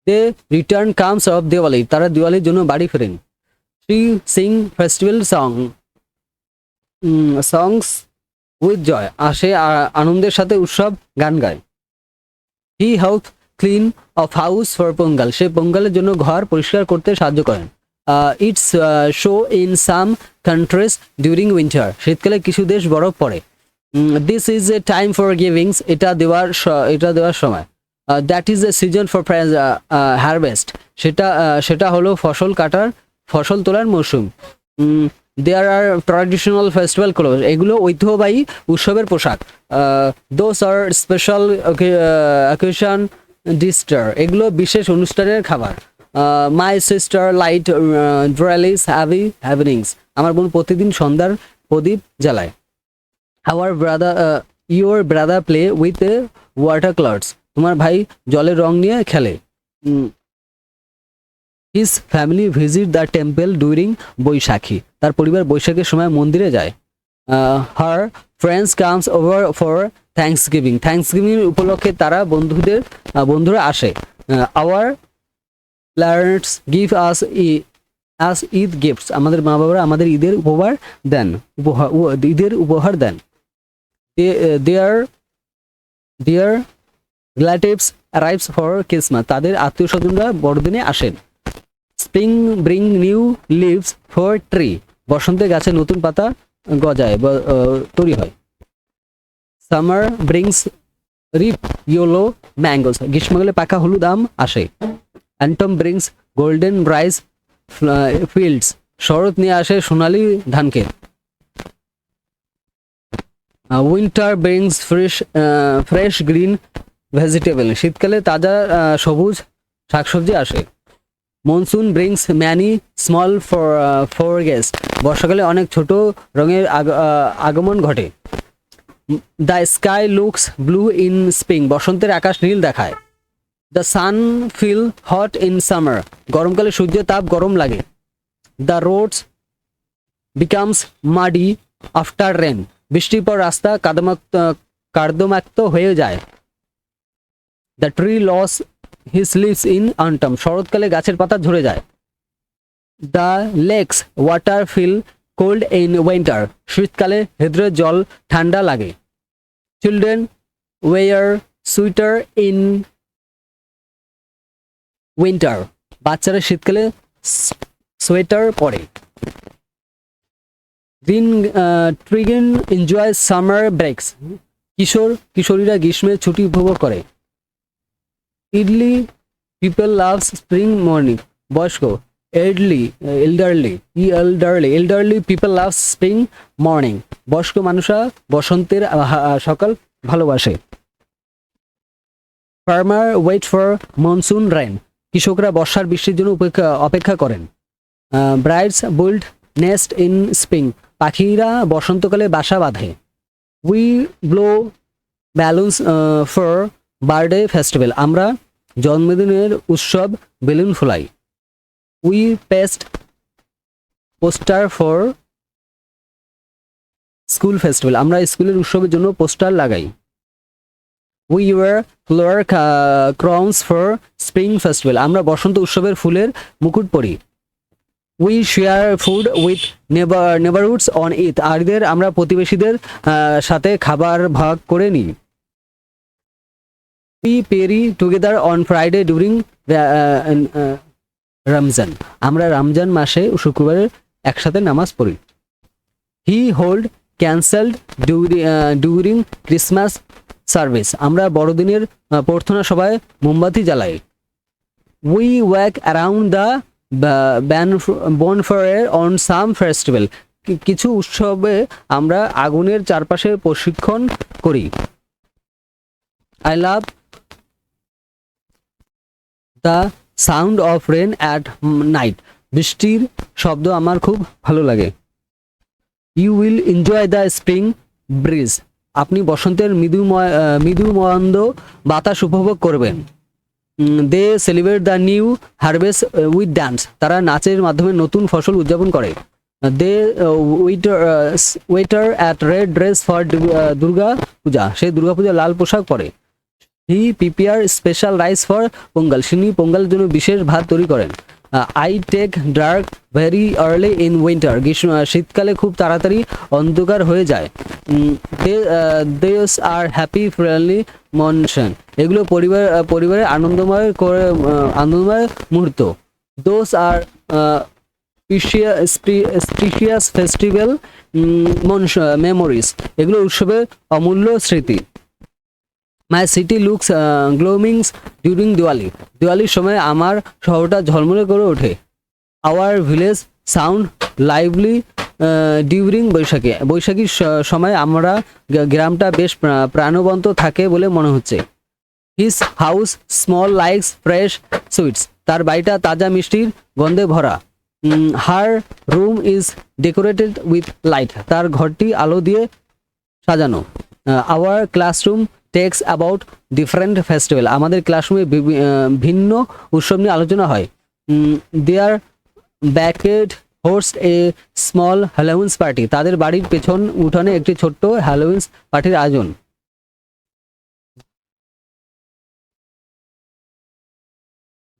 They return comes of Diwali, তারা দিওয়ালির জন্য বাড়ি ফেরেন। Shri Singh festival songs with joy, আসে আনন্দের সাথে উৎসব গান গায়। He help clean of house for Pongal, সে পোঙ্গালের জন্য ঘর পরিষ্কার করতে সাহায্য করেন। It's show in some countries during winter, শীতকালে কিছু দেশ বরফ পড়ে। This is a time for givings, এটা দেওয়ার সময়। That is a season for harvest, সেটা হলো ফসল তোলার মৌসুম। দেয়ার আর ট্র্যাডিশনাল ফেস্টিভ্যাল ক্লোথ, এগুলো ঐতিহ্যবাহী উৎসবের পোশাক। দোজ আর স্পেশাল অকেশন ডিস্টার, এগুলো বিশেষ অনুষ্ঠানের খাবার। মাই সিস্টার লাইট ড্রেলিস হ্যাভিনিংস, আমার বোন প্রতিদিন সন্ধ্যার প্রদীপ জ্বালায়। Your brother play with water colours, তোমার ভাই জলের রং নিয়ে খেলে। His family visit the temple during Baisakhi, তার পরিবার বৈশাখের সময় মন্দিরে যায়। Her friends comes over for Thanksgiving, Thanksgiving উপলক্ষে তারা বন্ধুরা আসে। Our parents give us Eid gifts, আমাদের মা বাবারা আমাদের ঈদের উপহার দেন। Their relatives arrives for Christmas, তাদের আত্মীয় স্বজনরা বড়দিনে আসেন। Spring bring new leaves for tree, বসন্তে গাছে নতুন পাতা গজায় তৈরি হয়। Summer brings ripe yellow mangoes, গ্রীষ্মকালে পাকা হলুদ আম আসে। Autumn brings golden rice fields, শরৎ নিয়ে আসে সোনালি ধানকে। Winter brings fresh green vegetable, শীতকালে তাজা সবুজ শাকসবজি আসে। Monsoon brings many small forest, বর্ষাকালে অনেক ছোট রঙের আগমন ঘটে। The sky looks blue in spring, বসন্তের আকাশ নীল দেখায়। The sun feel hot in summer, গরমকালে সূর্যের তাপ গরম লাগে। The Rhodes becomes muddy after rain, বৃষ্টির পর রাস্তা কার্দমাক্ত হয়ে যায়। The tree loss his leaves in autumn, শরৎকালে গাছের পাতা ঝরে যায়। The lakes water feel cold in winter, শীতকালে হ্রদের জল ঠান্ডা লাগে। Children wear sweater in winter, বাচ্চারা শীতকালে সোয়েটার পরে। ট্রিগেন এনজয় সামার ব্রেকস, কিশোরীরা গ্রীষ্মের ছুটি উপভোগ করে। Elderly people loves spring morning, বয়স্ক। Elderly people loves spring morning, বয়স্ক মানুষরা বসন্তের সকাল ভালোবাসে। Farmer wait for monsoon rain, কৃষকরা বর্ষার বৃষ্টির জন্য অপেক্ষা করেন। Brides build nest in spring, পাখিরা বসন্তকালে বাসা বাঁধে। We blow balloons for birthday festival, আমরা জন্মদিনের উৎসব বেলুন ফোলাই। We paste poster for school festival, আমরা স্কুলের উৎসবের জন্য পোস্টার লাগাই। We wear flower crowns for spring festival, আমরা বসন্ত উৎসবের ফুলের মুকুট পরি। We share food with neighbourhoods on Eid, ঈদের আমরা প্রতিবেশীদের সাথে খাবার ভাগ করে নিই। We pray together on Friday during Ramzan, আমরা রমজান মাসে শুক্রবারে একসাথে নামাজ পড়ি। He hold candles during Christmas service, আমরা বড়দিনের প্রার্থনা সভায় মোমবাতি জ্বালাই। We walk around the bonfire on some festival, কিছু উৎসবে আমরা আগুনের চারপাশে প্রশিক্ষণ করি। I love the sound of rain at night, বৃষ্টির শব্দ আমার খুব ভালো লাগে। You will enjoy the spring breeze, আপনি বসন্তের মৃদু মন্দ বাতাস উপভোগ করবেন। They celebrate the new harvest with dance, তারা নাচের মাধ্যমে নতুন ফসল উদযাপন করে। They waiter at red dress for Durga Puja, সে দুর্গা পূজা লাল পোশাক পরে। He prepare special rice for Pongal, তিনি পোঙ্গলের জন্য বিশেষ ভাত তৈরি করেন। I take dark very early in winter, শীতকালে খুব তাড়াতাড়ি অন্ধকার হয়ে যায়। দেস আর হ্যাপি ফ্রেন্ডলি মনসন, এগুলো পরিবারের আনন্দময় মুহূর্ত। Those are precious festival memories, এগুলো উৎসবের অমূল্য স্মৃতি। My city looks glowing during Diwali, দিওয়ালির সময় আমার শহরটা ঝলমলে করে ওঠে। Our village sound lively during Baisakhi, বৈশাখীর সময় আমরা গ্রামটা বেশ প্রাণবন্ত থাকে বলে মনে হচ্ছে। His house smell likes fresh sweets, তার বাড়িটা তাজা মিষ্টির গন্ধে ভরা। Her room is decorated with light, তার ঘরটি আলো দিয়ে সাজানো। Our classroom talks about different festival, আমাদের ক্লাসরুমে ভিন্ন উৎসব নিয়ে আলোচনা হয়। There backyard host a small Halloweens party, তাদের বাড়ির পেছন উঠোনে একটি ছোট্ট হ্যালোউইন্স পার্টির আয়োজন।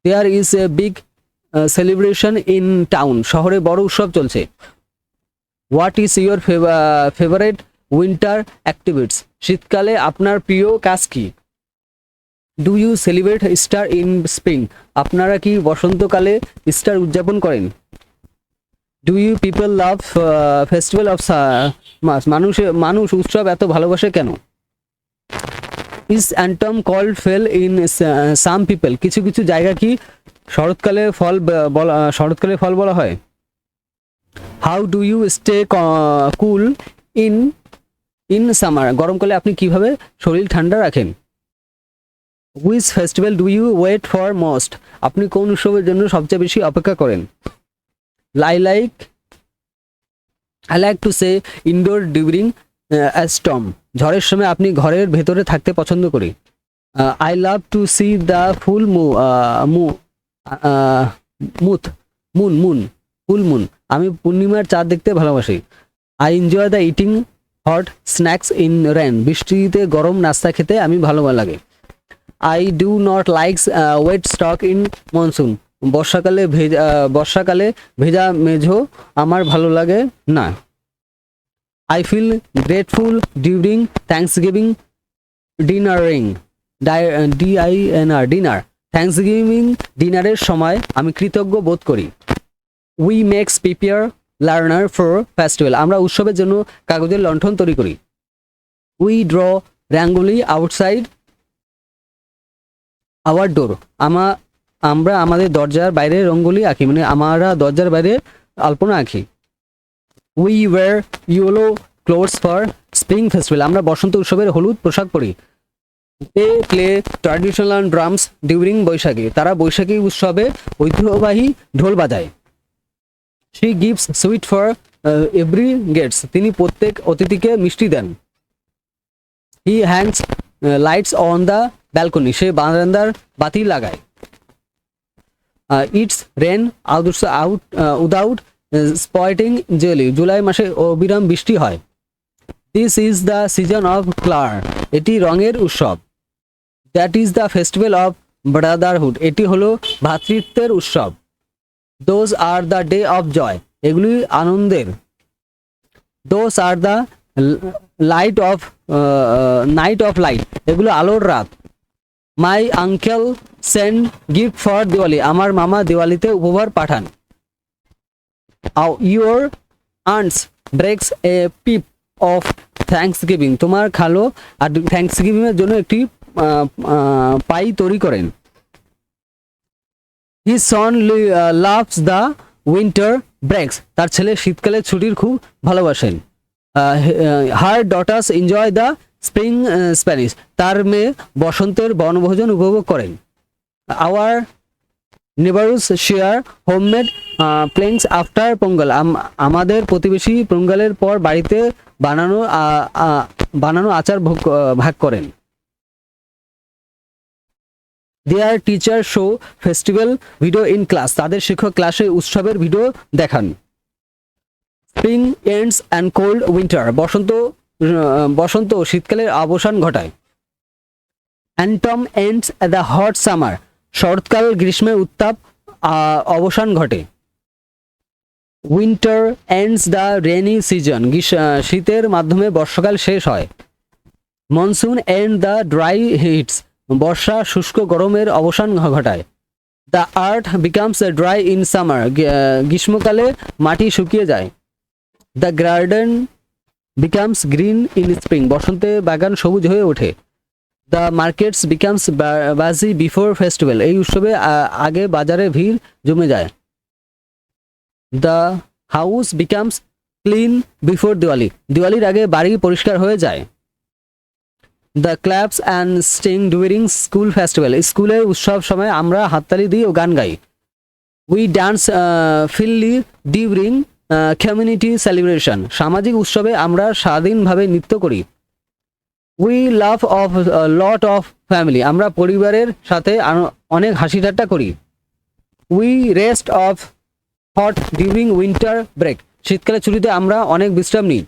There is a big celebration in town, শহরে বড় উৎসব চলছে। What is your favourite winter activities, শীতকালে আপনার প্রিয় কাজ কি? Do you celebrate Easter in spring, আপনারা কি বসন্তকালে ইস্টার উদযাপন করেন? Do you people love festival of মানুষ উৎসব এত ভালোবাসে কেন? Is অ্যান্টম called fall in some people, কিছু কিছু জায়গা কি শরৎকালে ফল বলা হয়? How do you stay cool in summer, গরমকালে আপনি কিভাবে শরীর ঠান্ডা রাখেন? Which festival do you wait for most, আপনি কোন উৎসবের জন্য সবচেয়ে বেশি অপেক্ষা করেন? I like to stay indoor during a storm, ঝড়ের সময় আপনি ঘরের ভেতরে থাকতে পছন্দ করি। I love to see the full moon, আমি পূর্ণিমার চাঁদ দেখতে ভালোবাসি। I enjoy the eating hot snacks in rain, বৃষ্টিতে গরম নাস্তা খেতে আমি ভালো লাগে। I do not likes wet stock in monsoon, বর্ষাকালে ভেজা মেঝো আমার ভালো লাগে না। I feel grateful during Thanksgiving dinner, Thanksgiving ডিনারের সময় আমি কৃতজ্ঞ বোধ করি। We makes prepare learner for festival, আমরা উৎসবের জন্য কাগজের লণ্ঠন তৈরি করি। We draw rangoli outside our door, আমরা আমাদের দরজার বাইরে রঙ্গোলি আঁকি, মানে আমরা দরজার বাইরে আলপনা আঁকি। We wear yellow clothes for spring festival, আমরা বসন্ত উৎসবের হলুদ পোশাক পরি। They play traditional drums during Baisakhi, তারা বৈশাখী উৎসবে ঐতিহ্যবাহী ঢোল বাজায়। She gives sweet for every guests, তিনি প্রত্যেক অতিথিকে মিষ্টি দেন। He hangs lights on the balcony, সে বারান্দার বাতি লাগায়। ইটস রেন উইদাউট স্পয়েটিং জেলি, জুলাই মাসে অবিরাম বৃষ্টি হয়। This is the season of colour, এটি রঙের উৎসব। That is the festival of brotherhood, এটি হলো ভ্রাতৃত্বের উৎসব। Those are the day of joy, এগুলি আনন্দের। Those are the night of light, এগুলো আলোর রাত। My uncle send gift for Diwali, আমার মামা দিওয়ালিতে উপহার পাঠান। Your aunts bakes a pie of Thanksgiving, তোমার খালো আর থ্যাঙ্কসগিভিং এর জন্য একটি পাই তৈরি করেন। His son loves the winter breaks, তার ছেলে শীতকালে ছুটির খুব ভালোবাসেন। Her daughters enjoy the spring Spanish, তার মেয়ে বসন্তের বনভোজন উপভোগ করেন। Our neighbours share homemade plains after Pongal, আমাদের প্রতিবেশী পোঙ্গলের পর বাড়িতে বানানো আচার ভাগ করেন। Their teacher show festival video in class, তাদের শিক্ষক ক্লাসে উৎসবের ভিডিও দেখান। Spring ends and cold winter, বসন্ত শীতকালের অবসান ঘটায়। Autumn ends the hot summer, শরৎকাল গ্রীষ্মের উত্তাপ অবসান ঘটে। Winter ends the rainy season, শীতের মাধ্যমে বর্ষাকাল শেষ হয়। Monsoon end the dry heats, বর্ষা শুষ্ক গরমের অবসান ঘটায়। The earth becomes dry in summer, গ্রীষ্মকালে মাটি শুকিয়ে যায়। The garden becomes green in spring, বসন্তে বাগান সবুজ হয়ে ওঠে। The markets becomes busy before festival, এই উৎসবে আগে বাজারে ভিড় জমে যায়। The house becomes clean before Diwali, দিওয়ালির আগে বাড়ি পরিষ্কার হয়ে যায়। দ্য ক্ল্যাপস অ্যান্ড স্টিং ডুরিং স্কুল ফেস্টিভ্যাল, স্কুলের উৎসব সময় আমরা হাততালি দিই ও গান গাই। We dance freely during community celebration, সামাজিক উৎসবে আমরা স্বাধীনভাবে নৃত্য করি। We love of lot of family, আমরা পরিবারের সাথে অনেক হাসি ঠাট্টা করি। We rest of hot during winter break, শীতকালে ছুটিতে আমরা অনেক বিশ্রাম নিই।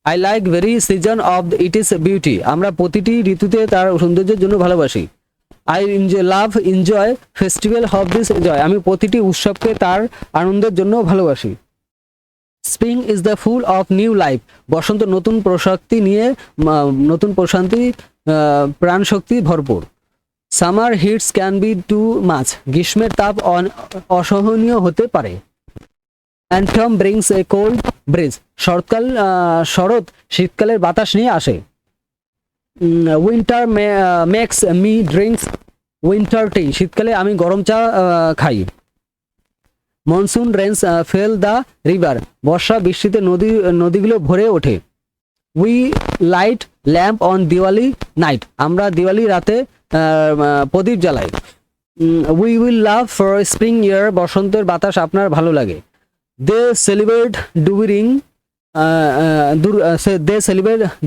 I like very season of it is beauty, আমরা প্রতিটি ঋতুতে তার সৌন্দর্যের জন্য ভালোবাসি। I enjoy festival of this enjoy, আমি প্রতিটি উৎসবকে তার আনন্দের জন্য ভালোবাসি। Spring is the full of new life, বসন্ত নতুন প্রশান্তি প্রাণশক্তি ভরপুর। Summer heats can be too much, গ্রীষ্মের তাপ অসহনীয় হতে পারে। Autumn brings a cold breeze, শরৎ শীতকালের বাতাস নিয়ে আসে। Winter makes me drinks winter tea, শীতকালে আমি গরম চা খাই। Monsoon rains fill the river, বর্ষা বৃষ্টিতে নদীগুলো ভরে ওঠে। We light lamp on Diwali night, আমরা দিওয়ালি রাতে প্রদীপ জ্বালাই। We will love for spring year, বসন্তের বাতাস আপনার ভালো লাগে। They celebrate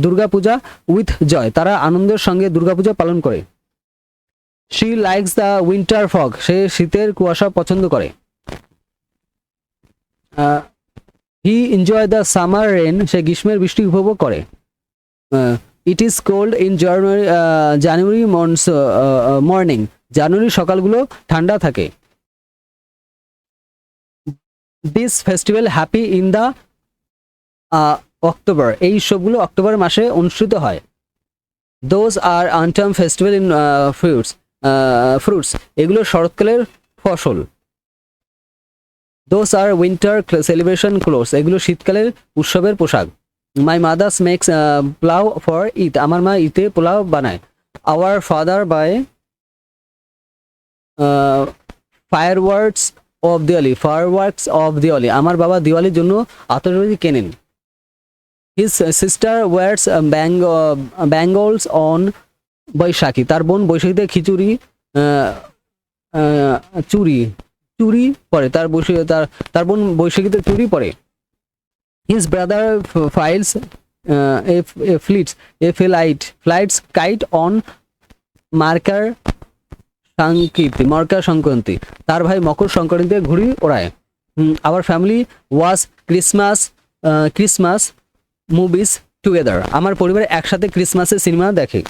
Durga Puja with joy, তারা আনন্দের সঙ্গে দুর্গাপূজা পালন করে। She likes the winter fog, সে শীতের কুয়াশা পছন্দ করে। He enjoy the summer rain, সে গ্রীষ্মের বৃষ্টি উপভোগ করে। It is cold in January morning, জানুয়ারি সকালগুলো ঠান্ডা থাকে। This festival happy in the October, এই উৎসবগুলো অক্টোবর মাসে অনুষ্ঠিত হয়। Those are autumn festival in fruits, এগুলো শরৎকালের ফসল। Those are winter celebration clothes, এগুলো শীতকালের উৎসবের পোশাক। My mothers makes pulao for Eid, আমার মা ঈদে পোলাও বানায়। Our father buy fireworks of Diwali, আমার বাবা দিওয়ালির জন্য আতশবাজি কেনেন। His sister wears bangles on Baisakhi, তার বোন বৈশাখীতে চুরি পরে, তার বোন বৈশাখীতে চুরি পরে। His brother files flights kite on Makar Sankranti, তার ভাই মকর সংক্রান্তিতে ঘুড়ি ওড়ায়। Our family was Christmas movies together, আমার পরিবার একসাথে ক্রিসমাসের সিনেমা দেখে।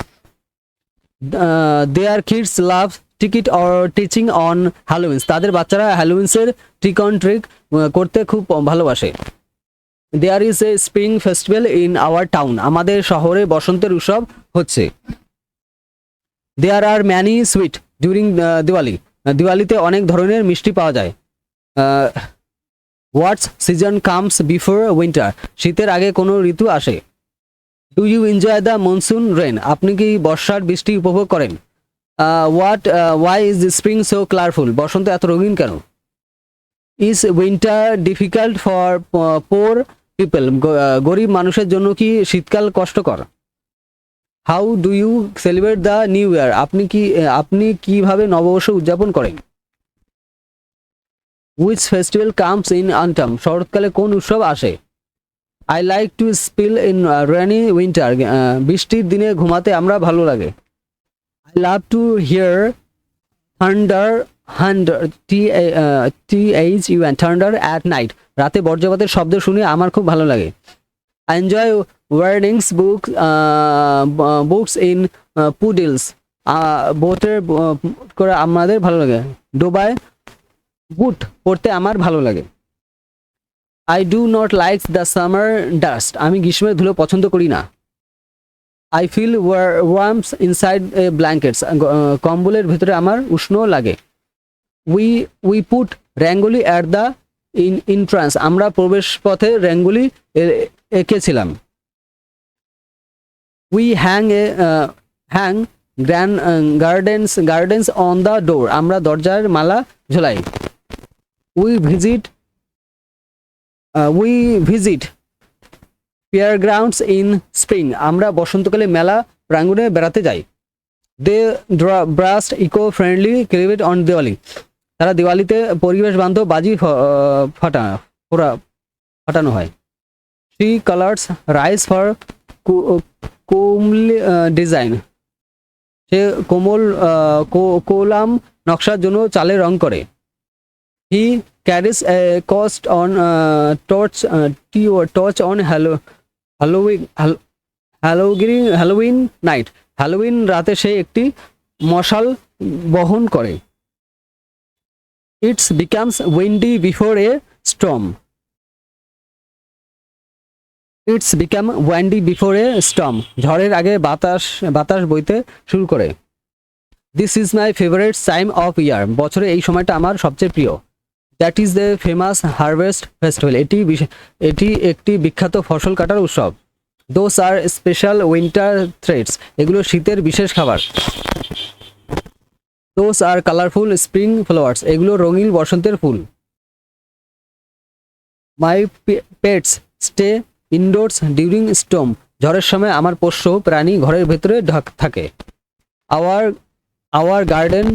Their kids love ticket or teaching on Halloweens, তাদের বাচ্চারা হ্যালোউইন্সের ট্রিক অন ট্রিক করতে খুব ভালোবাসে। There is a spring festival in our town, আমাদের শহরে বসন্তের উৎসব হচ্ছে। There are many sweet during Diwali, দিওয়ালিতে অনেক ধরনের মিষ্টি পাওয়া যায়। What's season comes before winter, শীতের আগে কোনো ঋতু আসে। Do you enjoy the monsoon rain, আপনি কি বর্ষার বৃষ্টি উপভোগ করেন? Why is spring so colourful, বসন্ত এত রঙিন কেন? Is winter difficult for poor people, গরিব মানুষের জন্য কি শীতকাল কষ্টকর? How do you celebrate the new year, আপনি কিভাবে নববর্ষ উদযাপন করেন? Which festival comes in autumn, শরৎকালে কোন উৎসব আসে? I like to spill in rainy winter, বৃষ্টির দিনে ঘুমাতে আমরা ভালো লাগে। I love two here thunder, THUN thunder at night, রাতে বজ্রপাতের শব্দ শুনে আমার খুব ভালো লাগে। I enjoy reading books in puddles, বোটের করে আমাদের ভালো লাগে। ডোবায় বুট পড়তে আমার ভালো লাগে। I do not like the summer dust, আমি গ্রীষ্মের ধুলো পছন্দ করি না। I feel warmth inside blankets, কম্বলের ভিতরে আমার উষ্ণ লাগে। We put rangoli at the entrance, আমরা প্রবেশ পথে রঙ্গোলি এঁকেছিলাম। We hang gardens on the door, আমরা দরজার মালা ঝোলাই। We visit fairgrounds in spring, আমরা বসন্তকালে মেলা প্রাঙ্গণে বেড়াতে যাই। They burst eco-friendly celebrate on Diwali, তারা দিওয়ালিতে পরিবেশ বান্ধব বাজি ফাটানো হয়। She colors rice for comely design, say column নকশার জন্য চালে রং করে। He carries a torch on Halloween night, Halloween রাতে সে একটি মশাল বহন করে। It becomes windy before a storm, ঝড়ের আগে বাতাস বইতে শুরু করে। This is my favorite time of year, বছরে এই সময়টা আমার সবচেয়ে প্রিয়। That is the famous harvest festival, এটি একটি বিখ্যাত ফসল কাটার উৎসব। Those are special winter treats, এগুলো শীতের বিশেষ খাবার। Those are colorful spring flowers, এগুলো রঙিন বসন্তের ফুল। My pets stay indoors during storm, ঝড়ের সময় আমার পোষ্য প্রাণী ঘরের ভেতরে থাকে। Our garden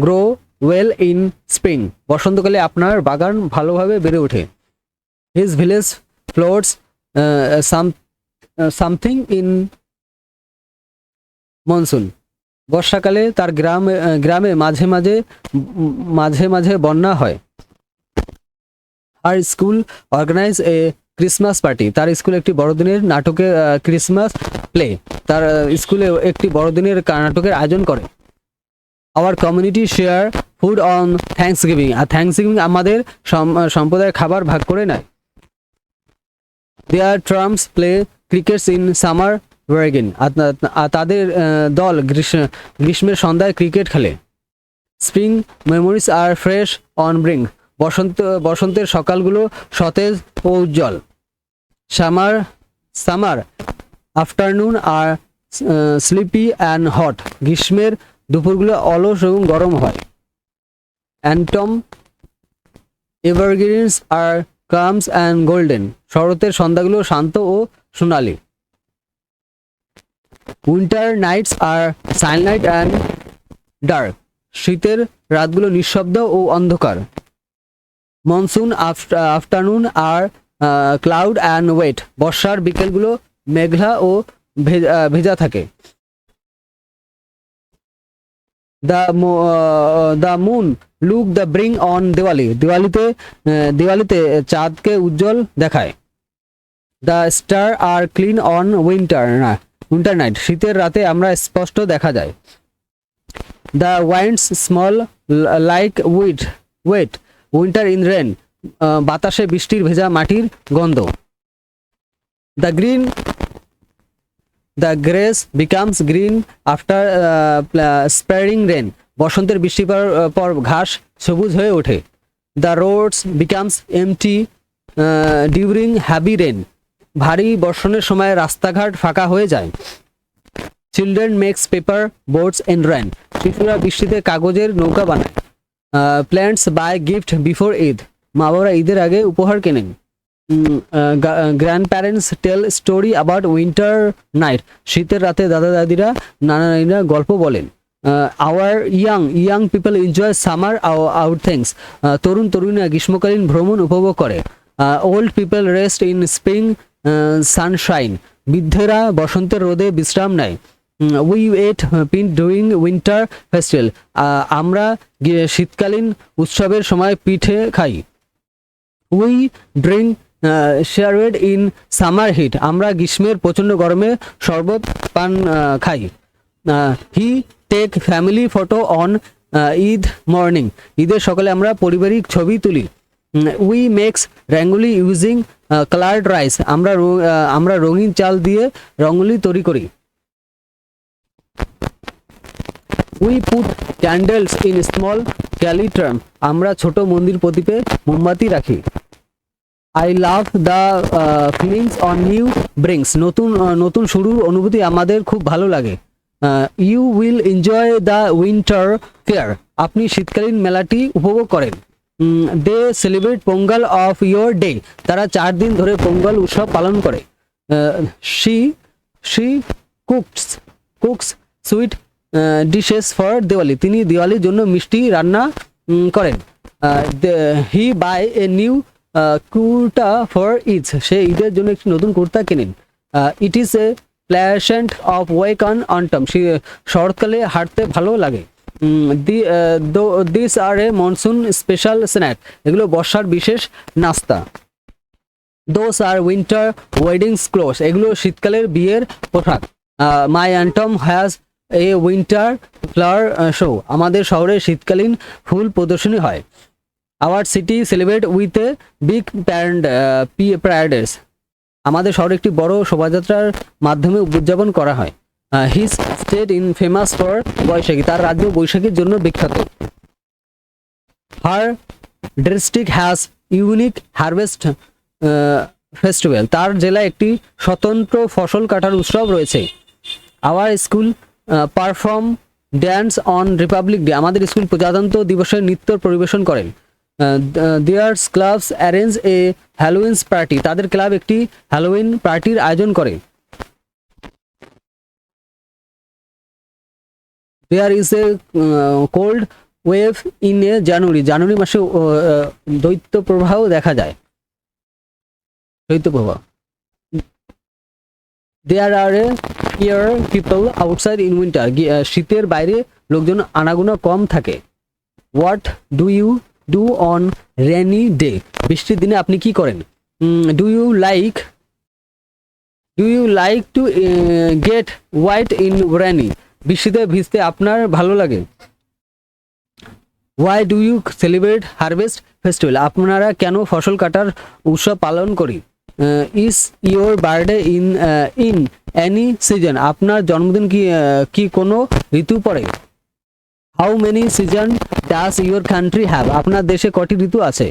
grow well in spring, বসন্তকালে আপনার বাগান ভালোভাবে বেড়ে ওঠে। His village floats something in monsoon, বর্ষাকালে তার গ্রামে মাঝে মাঝে বন্যা হয়। Our school organize a Christmas party, তার স্কুলে একটি বড়দিনের নাটকের ক্রিসমাস প্লে, তার স্কুলে একটি বড়দিনের নাটকের আয়োজন করে। Our community share food on Thanksgiving, আর থ্যাঙ্কসগিভিং আমাদের সম্প্রদায়ের খাবার ভাগ করে নেয়। Their trumps play crickets in summer break-in, তাদের দল গ্রীষ্মের সন্ধ্যায় ক্রিকেট খেলে। Spring memories are fresh on brink, বসন্তের সকালগুলো সতেজ ও উজ্জ্বল। Summer afternoon are sleepy and hot, গ্রীষ্মের দুপুরগুলো অলস এবং গরম হয়। Autumn evergreens are calm and golden, শরতের সন্ধ্যাগুলো শান্ত ও সোনালী। Winter nights are silent and dark, শীতের রাতগুলো নিঃশব্দ ও অন্ধকার। Monsoon afternoon are cloud and wet, বর্ষার বিকেলগুলো মেঘলা ও ভেজা থাকে। The moon look the bring on Diwali, দিওয়ালিতে চাঁদকে উজ্জ্বল দেখায়। The star are clean on winter night, শীতের রাতে আমরা স্পষ্ট দেখা যায়। The winds smell like wet winter in rain, বাতাসে বৃষ্টির ভেজা মাটির গন্ধ। The grass becomes green after spring rain, বসন্তের বৃষ্টির পর ঘাস সবুজ হয়ে ওঠে। The roads becomes empty during heavy rain, ভারী বর্ষণের সময় রাস্তাঘাট ফাঁকা হয়ে যায়। Children makes paper boats in rain, শিশুরা বৃষ্টিতে কাগজের নৌকা বানায়। Parents buy gift before Eid, মা বাবারা ঈদের আগে উপহার কেনেন। Grandparents tell story about winter night, শীতের রাতে দাদা দাদিরা নানা নানিরা গল্প বলেন। Our young people enjoy summer outings, তরুণ তরুণীরা গ্রীষ্মকালীন ভ্রমণ উপভোগ করে। Old people rest in spring sunshine, বৃদ্ধেরা বসন্তের রোদে বিশ্রাম নেয়। We eat pin during winter festival, আমরা শীতকালীন উৎসবের সময় পিঠে খাই। We drink sherbet in summer heat, আমরা গ্রীষ্মের প্রচণ্ড গরমে শরবত পান খাই। He take family photo on Eid morning, ঈদের সকালে আমরা পারিবারিক ছবি তুলি। We makes rangoli using coloured rice, আমরা রঙিন চাল দিয়ে রঙ্গোলি তৈরি করি। We put candles in small ক্যালিট্রাম, আমরা ছোট মন্দির প্রদীপে মোমবাতি রাখি। I love the feelings on new beginnings, নতুন শুরুর অনুভূতি আমাদের খুব ভালো লাগে। You will enjoy the winter fair, আপনি শীতকালীন মেলাটি উপভোগ করেন। They celebrate Pongal of your day, তারা 4 দিন ধরে পোঙ্গল উৎসব পালন করে। She cooks sweet dishes for Diwali, তিনি দিওয়ালির জন্য মিষ্টি রান্না করেন। He buy a new kurta for Eid, সে ঈদের জন্য একটি নতুন কুর্তা কেনেন। It is a pleasant of walk on অন্টাম, শরৎকালে হাঁটতে ভালো লাগে। This are a monsoon special snack, এগুলো বর্ষার বিশেষ নাস্তা। Those are winter weddings clothes, এগুলো শীতকালের বিয়ের পোশাক। My autumn has a winter flower show, আমাদের শহরে শীতকালীন ফুল প্রদর্শনী হয়। Our city celebrate with a big parades, আমাদের শহরে একটি বড় শোভাযাত্রার মাধ্যমে উদযাপন করা হয়। His state in famous for Baisakhi, তার রাজ্য বৈশাখীর জন্য বিখ্যাত। Her district has unique harvest festival, তার জেলায় একটি স্বতন্ত্র ফসল কাটার উৎসব রয়েছে। Our school perform dance on republic day, আমাদের স্কুল প্রজাতন্ত্র দিবসে নৃত্য পরিবেশন করেন। Theirs clubs arrange a Halloween party, তাদের ক্লাব একটি হ্যালোউইন পার্টির আয়োজন করে। There is a cold wave in a January মাসে দৈত্য প্রবাহ দেখা যায়, শৈত্যপ্রবাহ। There are a year people outside in winter, শীতের বাইরে লোকজন আনাগোনা কম থাকে। What do you do on rainy day, বৃষ্টির দিনে আপনি কি করেন? Do you like to get white in rainy, বৃষ্টিতে ভিজতে আপনার ভালো লাগে। Why do you celebrate harvest festival, আপনারা কেন ফসল কাটার উৎসব পালন করি? Is your birthday in any season, আপনার জন্মদিন কি কোনো ঋতু পড়ে? How many season does your country have, আপনার দেশে কটি ঋতু আছে?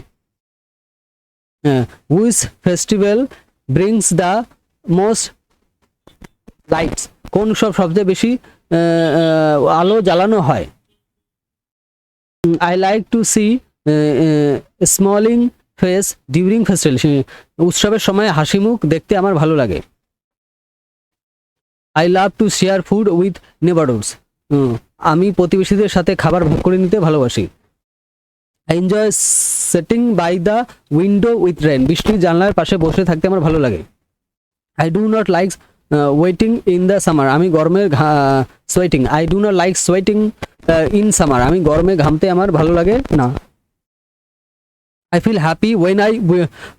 Which festival brings the most lights, কোন উৎসব সবচেয়ে বেশি আলো জ্বালানো হয়? I like two C smiling face during festival, উৎসবের সময় হাসি মুখ দেখতে আমার ভালো লাগে। I love to share food with neighbourhoods, আমি প্রতিবেশীদের সাথে খাবার ভাগ করে নিতে ভালোবাসি। I enjoy sitting by the window with rain, বৃষ্টির জানলার পাশে বসে থাকতে আমার ভালো লাগে। I do not like waiting in the summer, আমি গরমে sweating I do not like sweating in summer, আমি গরমে ঘামতে আমার ভালো লাগে না। I feel happy when I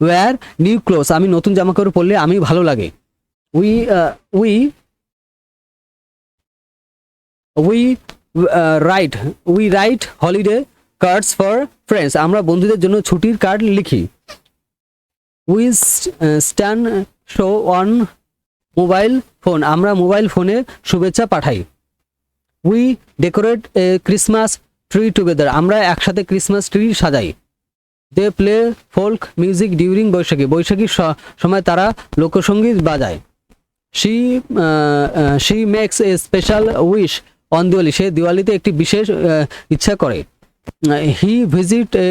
wear new clothes, আমি নতুন জামা কাপড় পরলে আমি ভালো লাগে। We write holiday cards for friends, আমরা বন্ধুদের জন্য ছুটির কার্ড লিখি। We stand show on mobile phone, আমরা মোবাইল ফোনে শুভেচ্ছা পাঠাই। We decorate a Christmas tree together, আমরা একসাথে ক্রিসমাস ট্রি সাজাই। They play folk music during বৈশাখীর সময় তারা লোকসঙ্গীত বাজায়। She makes a special wish on Diwali, সে দিওয়ালিতে একটি বিশেষ ইচ্ছা করে। He visit a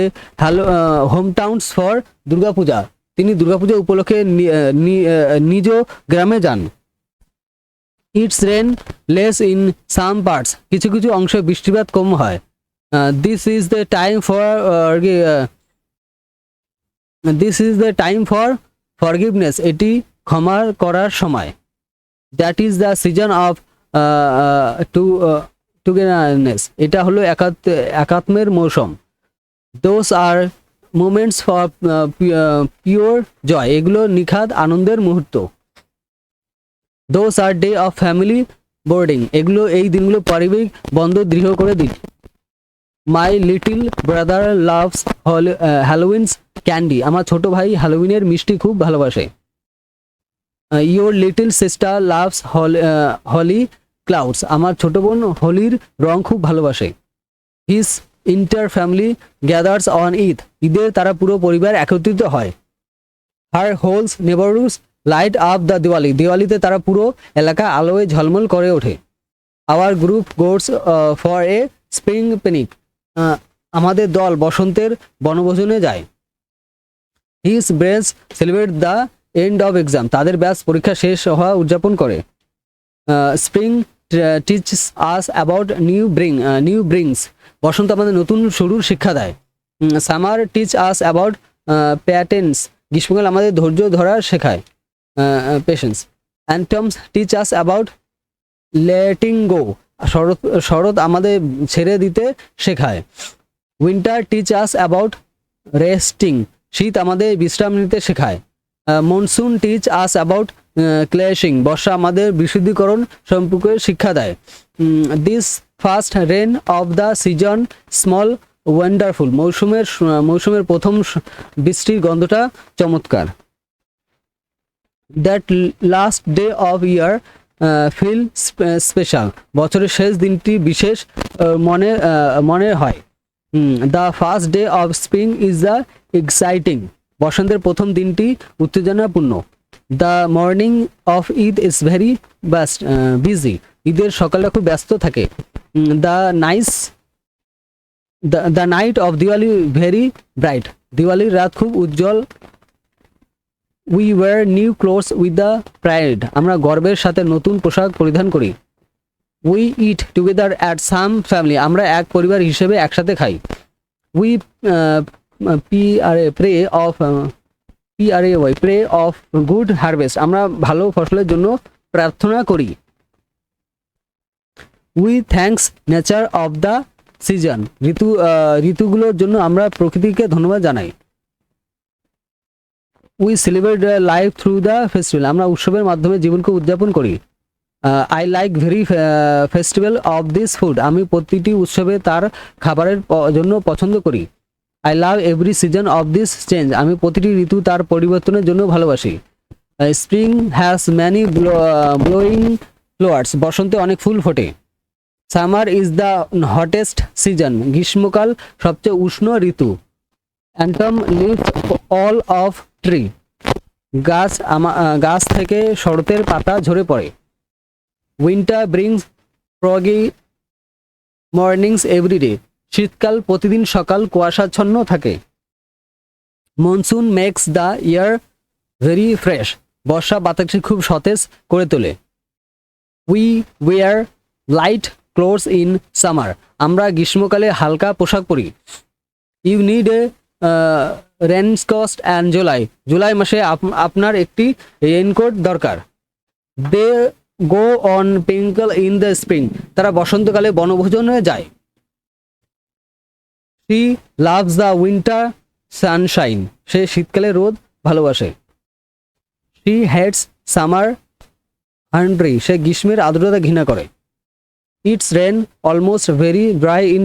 home towns for Durga Puja, তিনি দুর্গাপূজা উপলক্ষে নিজ গ্রামে যান। It's rain less in some parts, কিছু কিছু অংশে বৃষ্টিপাত কম হয়। This is the time for forgiveness, এটি ক্ষমা করার সময়। That is the season of togetherness, এটা হলো একাত্মের মৌসুম। Those are moments for pure joy, এগুলো নিখাদ আনন্দের মুহূর্ত। Those are day of family boarding, এগুলো এই দিনগুলো পারিবারিক বন্ধ দৃঢ় করে দিন। My little brother loves Halloween's candy, আমার ছোট ভাই হ্যালোউইনের মিষ্টি খুব ভালোবাসে। Your little sister loves Holi clouds, আমার ছোট বোন হোলির রং খুব ভালোবাসে। His entire family gathers on Eid, ঈদে তারা পুরো পরিবার একত্রিত হয়। Her whole neighbourhoods light up the Diwali, দিওয়ালিতে তারা পুরো এলাকা আলোয় ঝলমল করে ওঠে। Our group goes for a spring picnic, আমাদের দল বসন্তের বনভোজনে যায়। His brace celebrate the end of exam, তাদের ব্যাচ পরীক্ষা শেষ হওয়া উদযাপন করে। Spring teaches us about new brings, বসন্ত আমাদের নতুন শুরুর শিক্ষা দেয়। Summer teach us about patience, গ্রীষ্মকাল আমাদের ধৈর্য ধরা শেখায়, patience. Autumns teach us about letting go, শরৎ আমাদের ছেড়ে দিতে শেখায়। Winter teach us about resting, শীত আমাদের বিশ্রাম নিতে শেখায়। Monsoon teach us about cleansing, বর্ষা আমাদের বিশুদ্ধীকরণ সম্পর্কে শিক্ষা দেয়। This first rain of the season smell wonderful, মৌসুমের প্রথম বৃষ্টির গন্ধটা চমৎকার। That last day of year feel special, বছরের শেষ দিনটি বিশেষ মনে হয়। The first day of spring is the exciting, বসন্তের প্রথম দিনটি উত্তেজনাপূর্ণ। The morning of Eid is very busy, ঈদের সকালটা খুব ব্যস্ত থাকে। The night of Diwali very bright, দিওয়ালির রাত খুব উজ্জ্বল। We wear new clothes with the pride, আমরা গর্বের সাথে নতুন পোশাক পরিধান করি। We it together at some family, আমরা এক পরিবার হিসেবে একসাথে খাই। We pray of good harvest, আমরা ভালো ফসলের জন্য প্রার্থনা করি। We thanks nature of the season, ঋতুগুলোর জন্য আমরা প্রকৃতিকে ধন্যবাদ জানাই। We celebrate life through the festival, আমরা উৎসবের মাধ্যমে জীবনকে উদযাপন করি। I like very festival of this food, আমি প্রতিটি উৎসবে তার খাবারের জন্য পছন্দ করি। I love every season of this change, আমি প্রতিটি ঋতু তার পরিবর্তনের জন্য ভালোবাসি। Spring has many blowing flowers, বসন্তে অনেক ফুল ফোটে। Summer is the hottest season, গ্রীষ্মকাল সবচেয়ে উষ্ণ ঋতু। Autumn leaves all of tree, গাছ থেকে শরতের পাতা ঝরে পড়ে। উইন্টার ব্রিংস ফ্রগি মর্নিংস এভরিডে, শীতকাল প্রতিদিন সকাল কুয়াশাচ্ছন্ন থাকে। Monsoon makes the year very fresh, বর্ষা বাতাসকে খুব সতেজ করে তোলে। We wear light clothes in summer, আমরা গ্রীষ্মকালে হালকা পোশাক পরি। You need A raincoat and July মাসে আপনার একটি রেইনকোট দরকার। They go on picnic in the spring, তারা বসন্তকালে বনভোজনে যায়। She loves the winter sunshine, সে শীতকালে রোদ ভালোবাসে। শি হেটস সামার হান্ড্রি, সে গ্রীষ্মের আর্দ্রতা ঘৃণা করে। It's rain almost very dry in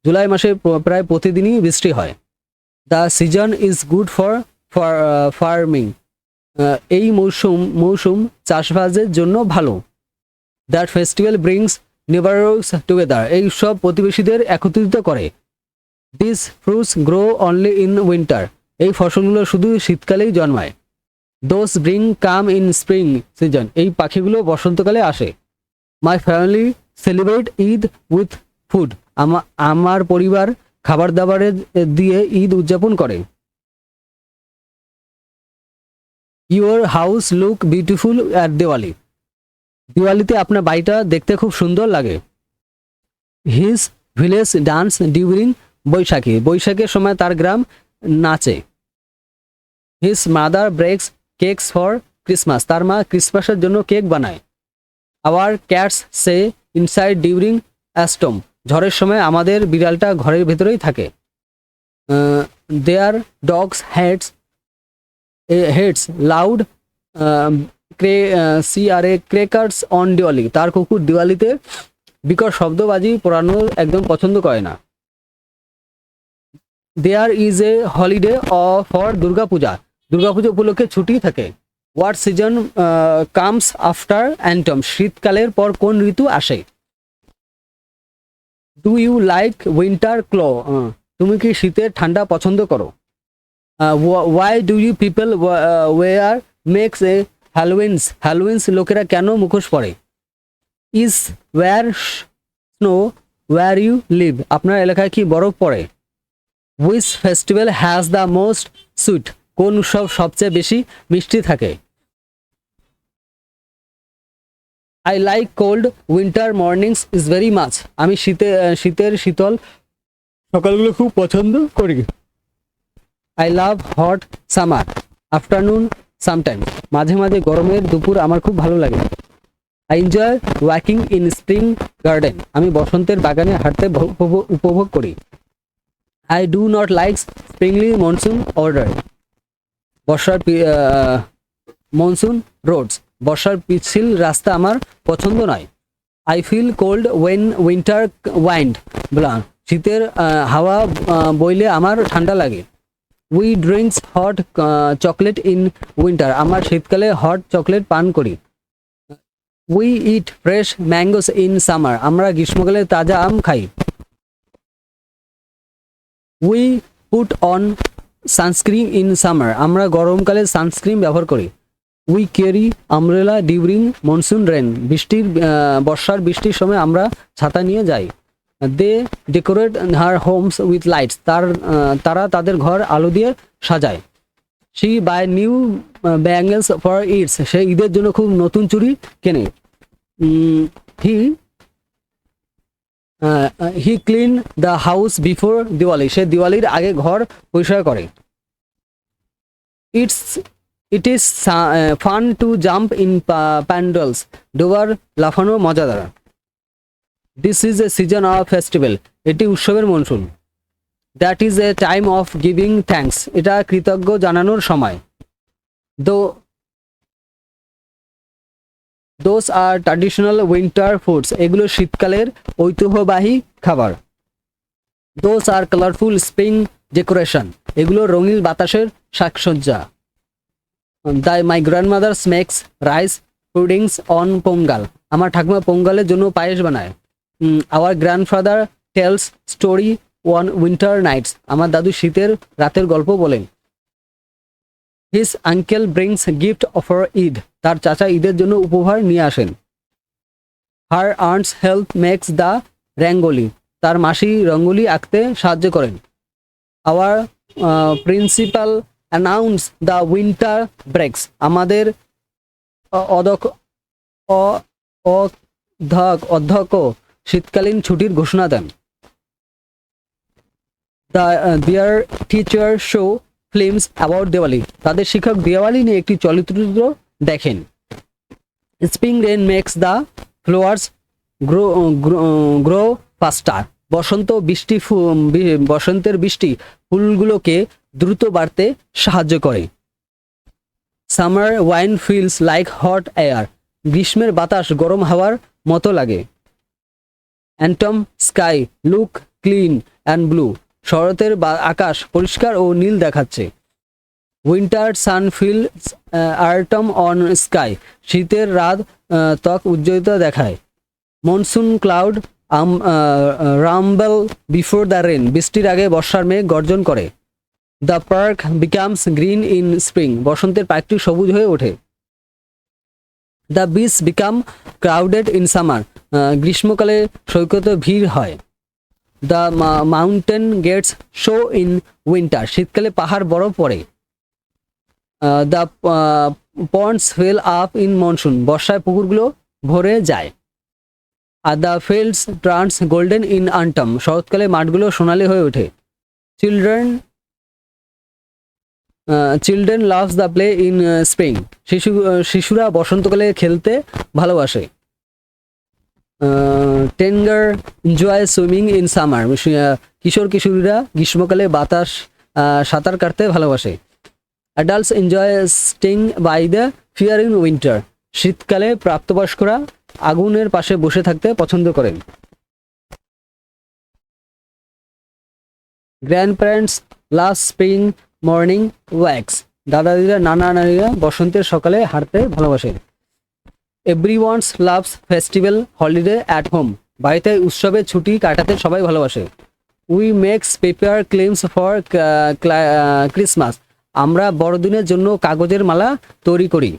July মাসে প্রায় প্রতিদিনই বৃষ্টি হয়। The season is good for farming, এই মৌসুম চাষবাসের জন্য ভালো। That festival brings neighbourhoods together, এই উৎসব প্রতিবেশীদের একত্রিত করে। This fruits grow only in winter, এই ফসলগুলো শুধু শীতকালেই জন্মায়। Those bring come in spring season, এই পাখিগুলো বসন্তকালে আসে। My family celebrate Eid with food, আমার পরিবার খাবার দাবারের দিয়ে ঈদ উদযাপন করে। Your house look beautiful at Diwali, দিওয়ালিতে আপনার বাড়িটা দেখতে খুব সুন্দর লাগে। His village dance during Baisakhi, বৈশাখের সময় তার গ্রাম নাচে। His mother bakes cakes for Christmas, তার মা ক্রিসমাসের জন্য কেক বানায়। Hour cats stay inside during storm, ঝড়ের সময় আমাদের বিড়ালটা ঘরের ভেতরেই থাকে। Their dogs hates loud crackers on Diwali, তার কুকুর দিওয়ালিতে বিকট শব্দবাজি পোড়ানো একদম পছন্দ করে না। There is a holiday for Durga Puja, Durga Puja উপলক্ষে ছুটি থাকে। What season comes after autumn, শীতকালের পর কোন ঋতু আসে? ডু ইউ লাইক উইন্টার তুমি কি শীতের ঠান্ডা পছন্দ করো? Why do you people wear masks a Halloweens লোকেরা কেন মুখোশ পরে? Is where snow where you live, আপনার এলাকায় কি বরফ পড়ে? Which festival has the most sweet, কোন উৎসব সবচেয়ে বেশি মিষ্টি থাকে? I like cold winter mornings is very much, আমি শীতের শীতল সকালগুলো খুব পছন্দ করি। I love hot summer afternoon sometimes, মাঝে মাঝে গরমের দুপুর আমার খুব ভালো লাগে। I enjoy walking in spring garden, আমি বসন্তের বাগানে হাঁটতে উপভোগ করি। I do not like slippery monsoon order, বর্ষার মনসুন রোডস, বর্ষার পিচ্ছিল রাস্তা আমার পছন্দ নয়। I feel cold when winter wind blows, শীতের হাওয়া বইলে আমার ঠান্ডা লাগে। We drinks hot chocolate in winter, আমার শীতকালে হট চকলেট পান করি। We eat fresh mangoes in summer, আমরা গ্রীষ্মকালে তাজা আম খাই। We put on sunscreen in summer, আমরা গরমকালে সানস্ক্রিন ব্যবহার করি। We carry umbrella during monsoon rain, বর্ষার বৃষ্টির সময় আমরা ছাতা নিয়ে যাই। They decorate her homes with lights, তারা তাদের ঘর আলো দিয়ে সাজায়। She buy new bangles for Eids, সে ঈদের জন্য খুব নতুন চুড়ি কেনে। He clean the house before Diwali, সে দিওয়ালির আগে ঘর পরিষ্কার করে। It is fun to jump in puddles, ডোবার লাফানো মজাদার। This is a season of festival, এটি উৎসবের monsoon. That is a time of giving thanks, এটা কৃতজ্ঞ জানানোর সময়। Those are traditional winter foods, এগুলো শীতকালের ঐতিহ্যবাহী খাবার। Those are colourful spring decoration, এগুলো রঙিন বাতাসের সাজসজ্জা। My grandmother makes rice puddings on Pongal, আমার ঠাকুমা পোঙ্গালের জন্য পায়েস বানায়। Our grandfather tells story one winter nights, আমার দাদু শীতের রাতের গল্প বলেন। His uncle brings gift for Eid, তার চাচা ঈদের জন্য উপহার নিয়ে আসেন। হার arts help makes the rangoli, তার মাসি রঙ্গোলি আঁকতে সাহায্য করেন। Our principal announce the winter breaks, আমাদের অধ্যক্ষ শীতকালীন ছুটির ঘোষণা দেন। Their teacher show films about Diwali, তাদের শিক্ষক দিওয়ালি নিয়ে একটি চলচ্চিত্র দেখেন। Spring rain makes the flowers grow faster, বসন্তের বৃষ্টি ফুলগুলোকে দ্রুত বাড়তে সাহায্য করে। Summer wind feels like hot air, গ্রীষ্মের বাতাস গরম হাওয়ার মতো লাগে। Autumn sky look clean and blue, শরতের আকাশ পরিষ্কার ও নীল দেখাচ্ছে। Winter sun feels autumn on sky, শীতের রাত ত্বক উজ্জ্বলিত দেখায়। Monsoon cloud rumble before the rain, বৃষ্টির আগে বর্ষার মেঘ গর্জন করে। The park becomes green in spring, বসন্তের পার্কটি সবুজ হয়ে ওঠে। The beach become crowded in summer, গ্রীষ্মকালে সৈকতে ভিড় হয়। The mountain gets snow in winter, শীতকালে পাহাড় বরফ পড়ে। The ponds fill up in monsoon, বর্ষায় পুকুরগুলো ভরে যায়। Are the fields turns golden in autumn, শরৎকালে মাঠগুলো সোনালি হয়ে ওঠে। Children loves the play in spring, শিশুরা বসন্তকালে খেলতে ভালোবাসে। Tender enjoy swimming in summer, কিশোর কিশোরীরা গ্রীষ্মকালে বাতাস সাঁতার কাটতে ভালোবাসে। Adults enjoy sitting by the fire in winter, শীতকালে প্রাপ্তবয়স্করা আগুনের পাশে বসে থাকতে পছন্দ করেন। Grandparents love spring morning walks, দাদা দিদা নানা নারীরা বসন্তের সকালে হাঁটতে ভালোবাসে। Everyone's loves festival holiday at home, বাড়িতে উৎসবে ছুটি কাটাতে সবাই ভালোবাসে। We makes paper claims for Christmas, আমরা বড়দিনের জন্য কাগজের মালা তৈরি করি।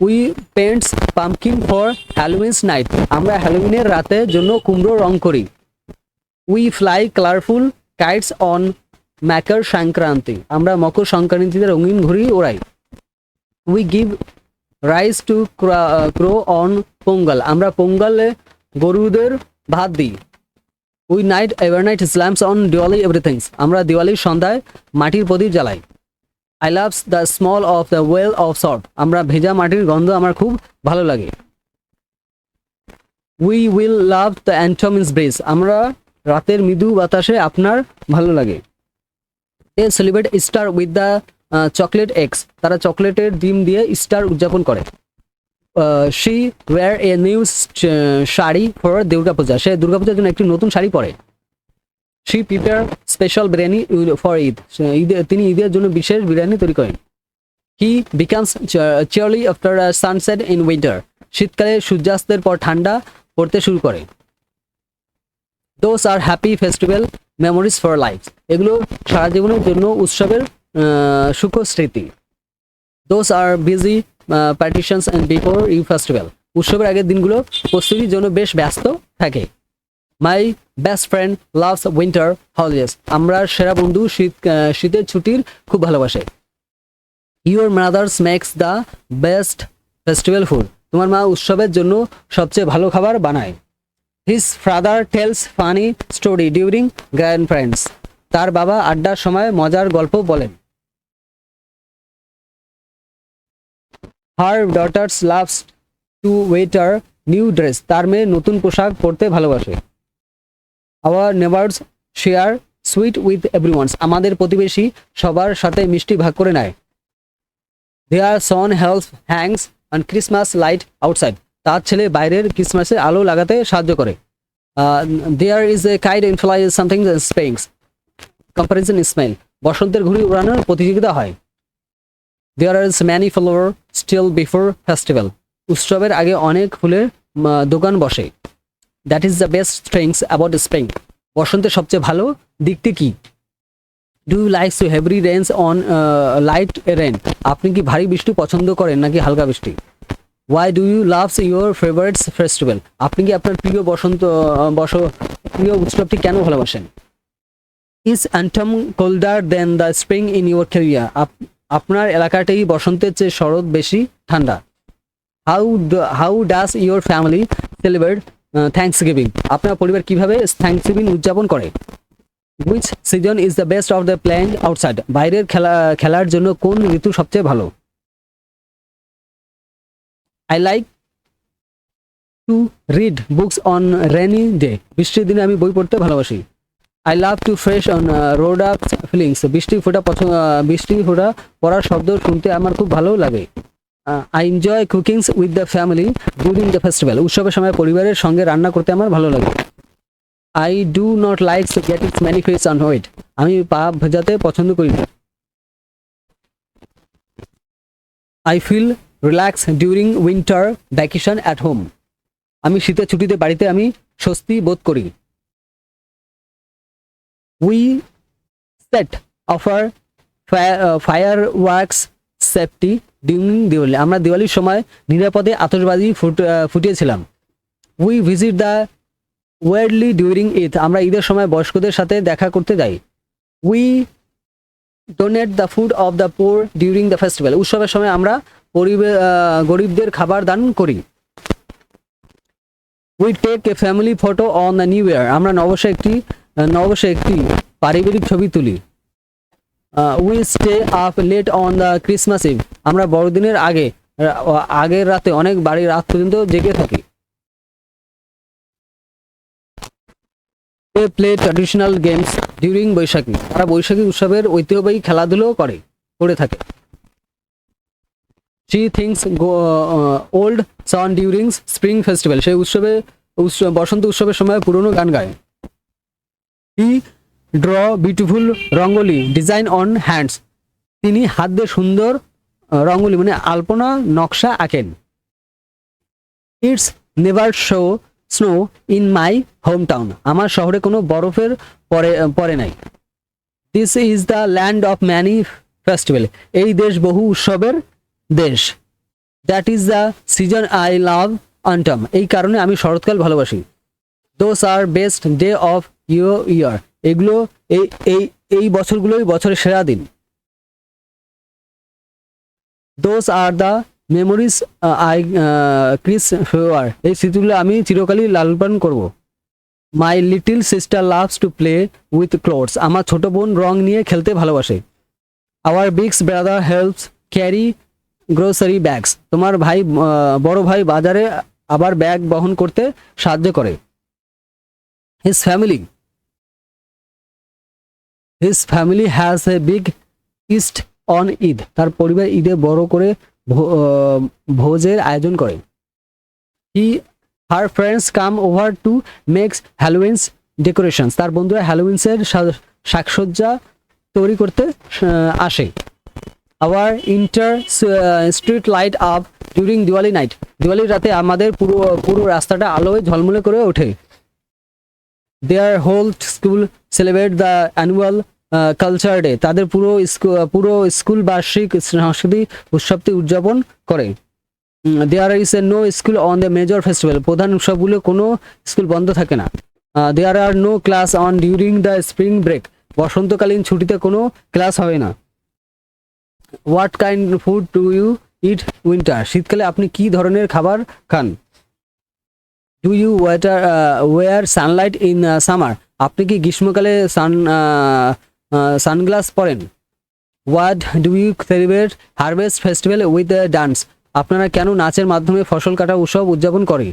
We paints pumpkin for Halloween's night, আমরা হ্যালোউইনের রাতের জন্য কুমড়ো রং করি। We fly colourful kites on Makar Sankranti, আমরা মকর সংক্রান্তিতে রঙিন ঘুড়ি ওড়াই। We give rice to crow on Pongal, আমরা পোঙ্গলে গরুদের ভাত দিই। We light every night lamps on Diwali everything's, আমরা দিওয়ালির সন্ধ্যায় মাটির প্রদীপ জ্বালাই। I loves the smell of the well of salt, আমরা ভেজা মাটির গন্ধ আমার খুব ভালো লাগে। We will love the autumn's breeze, আমরা রাতের মৃদু বাতাসে আপনার ভালো লাগে। They celebrate Easter with the chocolate eggs, তারা চকলেটের ডিম দিয়ে ইস্টার উদযাপন করে। She wear a new sari for Durga Puja, সে দুর্গাপূজার জন্য একটি নতুন শাড়ি পরে। She prepare special biryani for Eid, তিনি ঈদের জন্য বিশেষ বিরিয়ানি তৈরি করেন। হি becomes chilly after sunset in winter, শীতকালে সূর্যাস্তের পর ঠান্ডা পড়তে শুরু করে। Those are happy festival memories for life, এগুলো সারা জীবনের জন্য উৎসবের সুখ স্মৃতি। Those are busy partitions and before you festival, উৎসবের আগের দিনগুলো প্রস্তুতির জন্য বেশ ব্যস্ত থাকে। My best friend loves winter holidays, আমরা সেরা বন্ধু শীতের ছুটির খুব ভালোবাসে। Your mothers makes the best festival food, তোমার মা উৎসবের জন্য সবচেয়ে ভালো খাবার বানায়। His father tells funny story during grand friends, তার বাবা আড্ডার সময় মজার গল্প বলেন। Her daughters loves to wear new dress, তার মেয়ে নতুন পোশাক পরতে ভালোবাসে। Our neighbours share sweet with everyone's, আমাদের প্রতিবেশী সবার সাথে মিষ্টি ভাগ করে নেয়। Their son help hangs on Christmas light outside, তার ছেলে বাইরের ক্রিসমাসের আলো লাগাতে সাহায্য করে। দেয়ার ইজ এ কাইড ইনফ্লাই সামথিং স্প্রিংস কম্পারিজন স্মেল, বসন্তের ঘুড়ি উড়ানোর প্রতিযোগিতা হয়। There is many flower stall before festival, উৎসবের আগে অনেক ফুলের দোকান বসে। That is the best things about spring, বসন্তের সবচেয়ে ভালো দিকটি কি? Do you like to heavy rains on light rain, আপনি কি ভারী বৃষ্টি পছন্দ করেন নাকি হালকা বৃষ্টি? Why do you loves your favourites festival, আপনি কি আপনার প্রিয় প্রিয় উৎসবটি কেন ভালোবাসেন? Is autumn colder than the spring in your area, আপনার এলাকাটাই বসন্তের চেয়ে শরৎ বেশি ঠান্ডা। How does your family celebrate Thanksgiving, আপনার পরিবার কিভাবে থ্যাঙ্কস গিভিং উদযাপন করে? Which season is the best of the playing outside, বাইরের খেলার জন্য কোন ঋতু সবচেয়ে ভালো? I like to read books on rainy day, বৃষ্টির দিনে আমি বই পড়তে ভালোবাসি। I love to fresh on road up feelings, বৃষ্টি ফোঁটা পড়ার শব্দ শুনতে আমার খুব ভালো লাগে। I enjoy cookings with the family during the festival, উৎসবের সময় পরিবারের সঙ্গে রান্না করতে আমার ভালো লাগে। I do not like to get its many face on white, আমি পা ভেজাতে পছন্দ করি না। I feel relax during winter vacation at home, আমি শীতের ছুটিতে বাড়িতে আমি স্বস্তি বোধ করি। We set offer fireworks safety during Diwali, আমরা দিওয়ালির সময় নিরাপদে আতশবাজি ফুটিয়েছিলাম। We visit the worldly during Eid, আমরা ঈদের সময় বয়স্কদের সাথে দেখা করতে যাই। We donate the food of the poor during the festival, উৎসবের সময় আমরা গরিবদের খাবার দান করি। We take a family photo on the new year, আমরা নববর্ষে একটি পারিবারিক ছবি তুলি। We stay up late on the Christmas Eve, আমরা বড়দিনের আগে আগের রাতে অনেক বাড়ির রাত পর্যন্ত জেগে থাকে। Play traditional games during Baisakhi, তারা বৈশাখী উৎসবের ঐতিহ্যবাহী খেলাধুলো করে থাকে। She sings old song during spring festival, সেই বসন্ত উৎসবের সময় পুরনো গান গায়। He draw beautiful rangoli design on hands, তিনি হাত দিয়ে সুন্দর রঙ্গোলি মানে আলপনা নকশা আঁকেন। It's never snow in my home town, আমার শহরে কোনো বরফের পরে নাই। This is the land of many festival, এই দেশ বহু উৎসবের দেশ। That is the season I love autumn, এই কারণে আমি শরৎকাল ভালোবাসি। Those are best day of year, এগুলো এই বছরগুলোই বছরের সেরা দিন। Those are the memories I cherish forever, এই স্মৃতিগুলো আমি চিরকালই লালন পালন করব। My little sister loves to play with clothes, আমার ছোট বোন রং নিয়ে খেলতে ভালোবাসে। Our bigs brother helps carry grocery bags, তোমার বড় ভাই বাজারে আবার ব্যাগ বহন করতে সাহায্য করে। His family has a big feast on Eid, তার পরিবার ঈদে বড় করে ভোজের আয়োজন করে। Her friends come over to makes Halloween's decorations, তার বন্ধুরা হ্যালোউইন্সের সাজসজ্জা তৈরি করতে আসে। Our entire street light up during Diwali night, দিওয়ালির রাতে আমাদের পুরো রাস্তাটা আলোয় ঝলমলে করে ওঠে। Their whole school celebrate the annual culture day, তাদের পুরো স্কুল বার্ষিক সাংস্কৃতিক উৎসবটি উদযাপন করে। There is A no school on the major festival, প্রধান উৎসবগুলো কোনো স্কুল বন্ধ থাকে না। There are no class on during the spring break, বসন্তকালীন ছুটিতে কোনো ক্লাস হবে না। What kind food do you eat winter, শীতকালে আপনি কি ধরনের খাবার খান। Do you wear sunlight in summer, আপনি কি গ্রীষ্মকালে সানগ্লাস পরেন। What do you celebrate harvest festival with dance, আপনারা কেন নাচের মাধ্যমে ফসল কাটা উৎসব উদযাপন করে।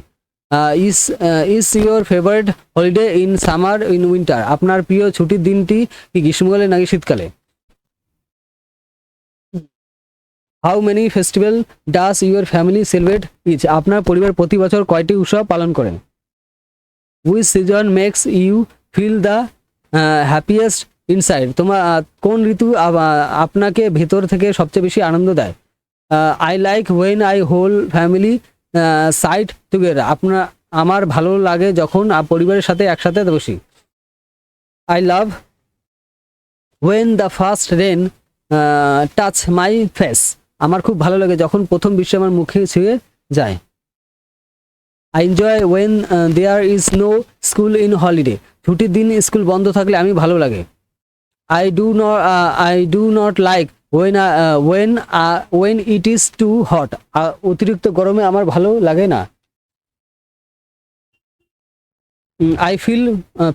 Is your favourite holiday in summer in winter, আপনার প্রিয় ছুটির দিনটি কি গ্রীষ্মকালে নাকি শীতকালে। How many festival does your family celebrate each, আপনার পরিবার প্রতি বছর কয়টি উৎসব পালন করেন। Which season makes you feel the happiest inside, কোন ঋতু আপনাকে ভেতর থেকে সবচেয়ে বেশি আনন্দ দেয়। I like when I whole family side together, আমার ভালো লাগে যখন পরিবারের সাথে একসাথে বসি। I love when the first rain touch my face, আমার খুব ভালো লাগে যখন প্রথম বৃষ্টি আমার মুখে ছুঁয়ে যায়। I enjoy when there is no school in holiday, ছুটির দিন স্কুল বন্ধ থাকলে আমি ভালো লাগে। I do not like when it is too hot, অতিরিক্ত গরমে আমার ভালো লাগে না। I feel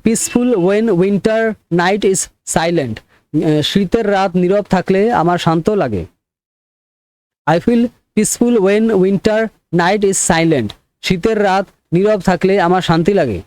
peaceful when winter night is silent, শীতের রাত নীরব থাকলে আমার শান্ত লাগে। I feel peaceful when winter night is silent, শীতের রাত নীরব থাকলে আমার শান্তি লাগে।